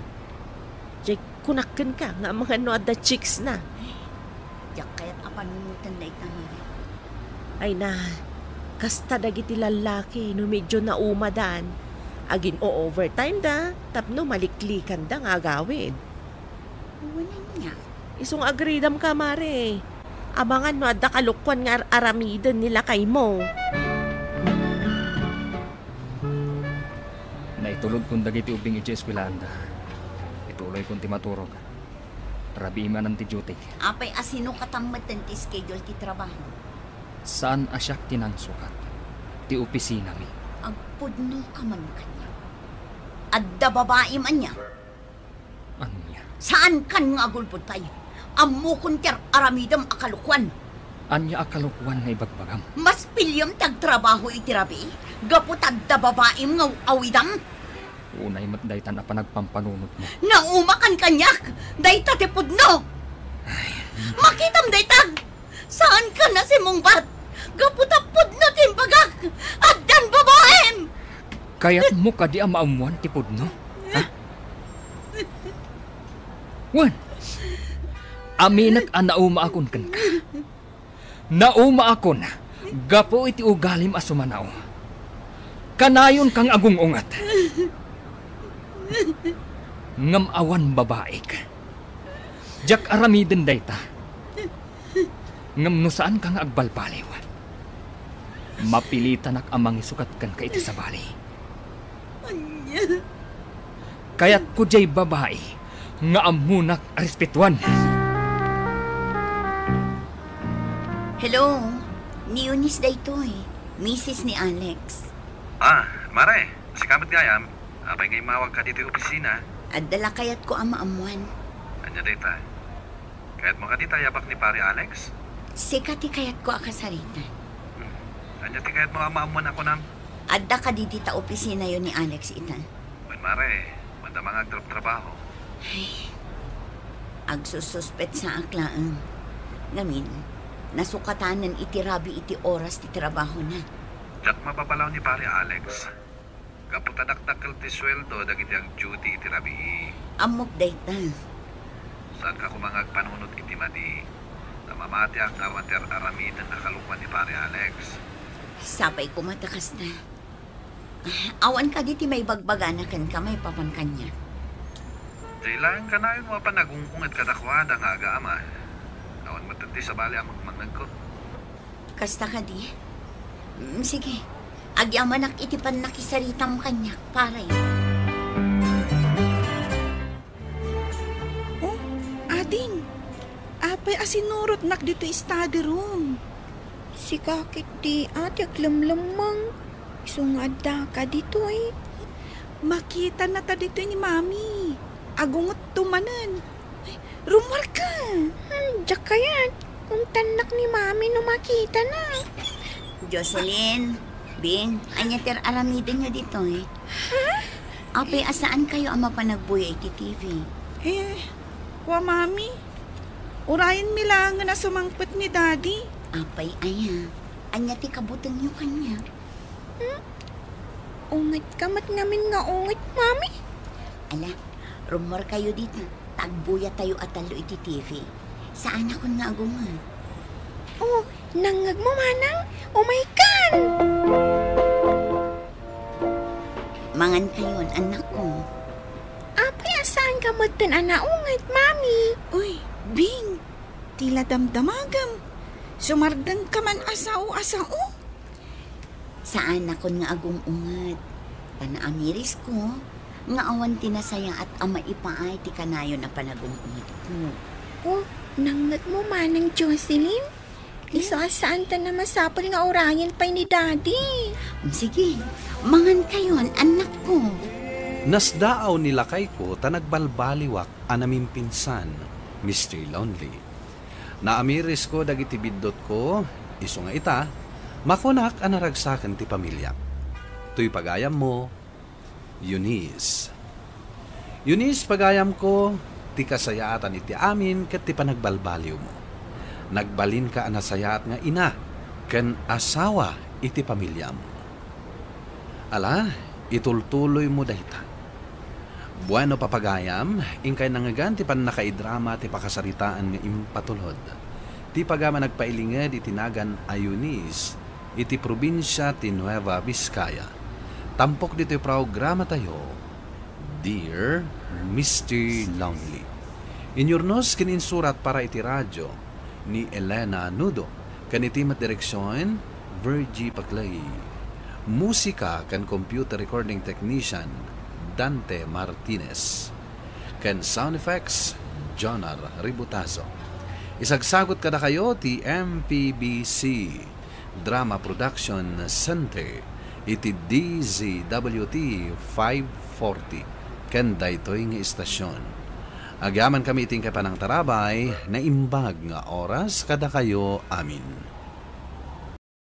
Jay, kunakken ka nga mga no adda chicks na. Diyak kaya't apanunutan na ita, Mare. Ay na, kasta dagiti lalaki no medyo na umadan. Agin o overtime da, tapno maliklikan da nga gawid. Uwan niya. Isong agreedam ka, Mare. Abangan no adda kalukwan nga aramidan nila kay mo. Naitulod kong dagiti ubing iti eskwelanda. Ituloy kong ti maturog. Rabi man ang ti duty. Apay asino katamatan ti schedule ti trabaho. Saan asyak tinangsukat? Ti opisina mi. Agpudno ka man kanya. Adda babae man niya. Ano niya? Saan kan nga agulpod tayo? Ammo kunter aramidam akalukwan. Anya akalukuan nga ibagbagam. Mas pilyam tagtrabaho iti rabi. Gapot adda babaem nga awidam. Unay matdaytan na panagpampanunot mo. Naumakan kanyak. Dayta ti pudno. Makitam daytag. Saan ka na si Mungbat? Gapot a pudno timbagak. Addan babaem. Kaya't mo ka di amaamuan ti pudno? Ha? Wan! Aminak ang nauma akon kan ka. Nauma akon, gapo iti ugalim asumanaw. Kanayon kang agungungat. Ngamawan babae ka. Jak aramiden dayta. Ngam no saan kang agbalbaliw. Mapilitan ak amang isukat kan ka iti sa bali. Kaya't ko jay babae, nga amunak respetuan. Hello, ni Eunice daytoy. Mrs. ni Alex. Mare, si kamat gayam. Apay ngay mawag ka dito opisina. Adala kayat ko ang maamuan. Anya dayta. Kaya't mo ka dita yabak ni pare Alex? Sikati kayat ko akasarita. Anya ti kaya't mo maamuan ako nam? Adda ka dita opisina yon ni Alex itan. Man mare, manda mga trabaho. Ay, agsususpet sa aklaang. Ngamin, nasukatanan iti rabi iti oras ti trabaho na. Diyak mapapalaw ni pare Alex. Kaputadakdakkel ti sweldo dagiti ang duty iti rabi. Amok dayta. Saan ka kumangag panunot iti madi? Namamati ang awanter aramidan na kalukwan ni pare Alex. Sapay ko matakas na. Awan ka diti may bagbaganakan ka may papan kanya. Dailan ka na yun mo pa nagungungat kadakwada nga aga-ama. Awan matati sa bali ang magmanag ko. Kasta ka di? Sige, agyamanak itipan nakisaritam kanyak, paray. Oh, ading. Apay asinurot nak dito study room. Si kakit di ati aglamlamang. Isungadda ka dito eh. Makita na ta dito ni Mami. Agungot tumanan. Rumar ka. Diyak kaya. Kung tanak ni Mami no makita na. Jocelyn, Bing, anyater aramidin nyo dito eh. Ha? Apay, asaan kayo ang mapanagbuya iti TV? Kwa Mami. Urayan mi lang na sumangpet ni Daddy. Apay, aya. Anyati kabutan nyo kanya. Ungat kamat namin nga ungat, Mami. Ala, rumor kayo dito. Tagbuya tayo at talo iti TV. Saan ako nga aguman? Oh, nangag mo manang. Oh my God! Mangan kayon, anak ko. Apay, asaan ka matan anaungat, mami? Uy, Bing, tila damdamagam. Sumardang ka man asao. Saan ako nga agong ungat? Tanaamiris ko, nga awan tinasaya at ama ipaay ti kanayo na panagungungit ko. Oh, nangat mo manang Jocelyn? Iso asaan ta na masapol nga orayan pa ni Daddy? Sige, mangan kayon, anak ko. Nasdaaw nilakay ko ta nagbalbaliwak anaming pinsan, Mr. Lonely. Naamiris ko dagiti biddot ko, iso nga ita, makunak anaragsakan ti pamilya. Tuy pagayam mo, Eunice. Eunice, pagayam ko, ti kasayaatan iti amin ket ti panagbalbaliw mo. Nagbalin ka anasayat nga ina, ken asawa iti pamilya mo. Ala, itultuloy mo dahita. Bueno papagayam, ingkay nangagan ti pan nakaidrama ti pakasaritaan nga impatulod. Ti pagama nagpailinged iti nagan Eunice, iti probinsya ti Nueva Vizcaya. Tampok dito yung programa tayo, Dear Mr. Lonely. Inyurnos kininsurat para iti radyo ni Elena Nudo, kanitimat direksyon, Virgie Paclay. Musika kan computer recording technician, Dante Martinez. Kan sound effects, Jonar Ributazo. Isagsagot kada kayo ti MPBC Drama Production Center, iti DZWT 540, kan daytoy nga istasyon. Agyaman kami iting kapanang tarabay na imbag nga oras kada kayo amin.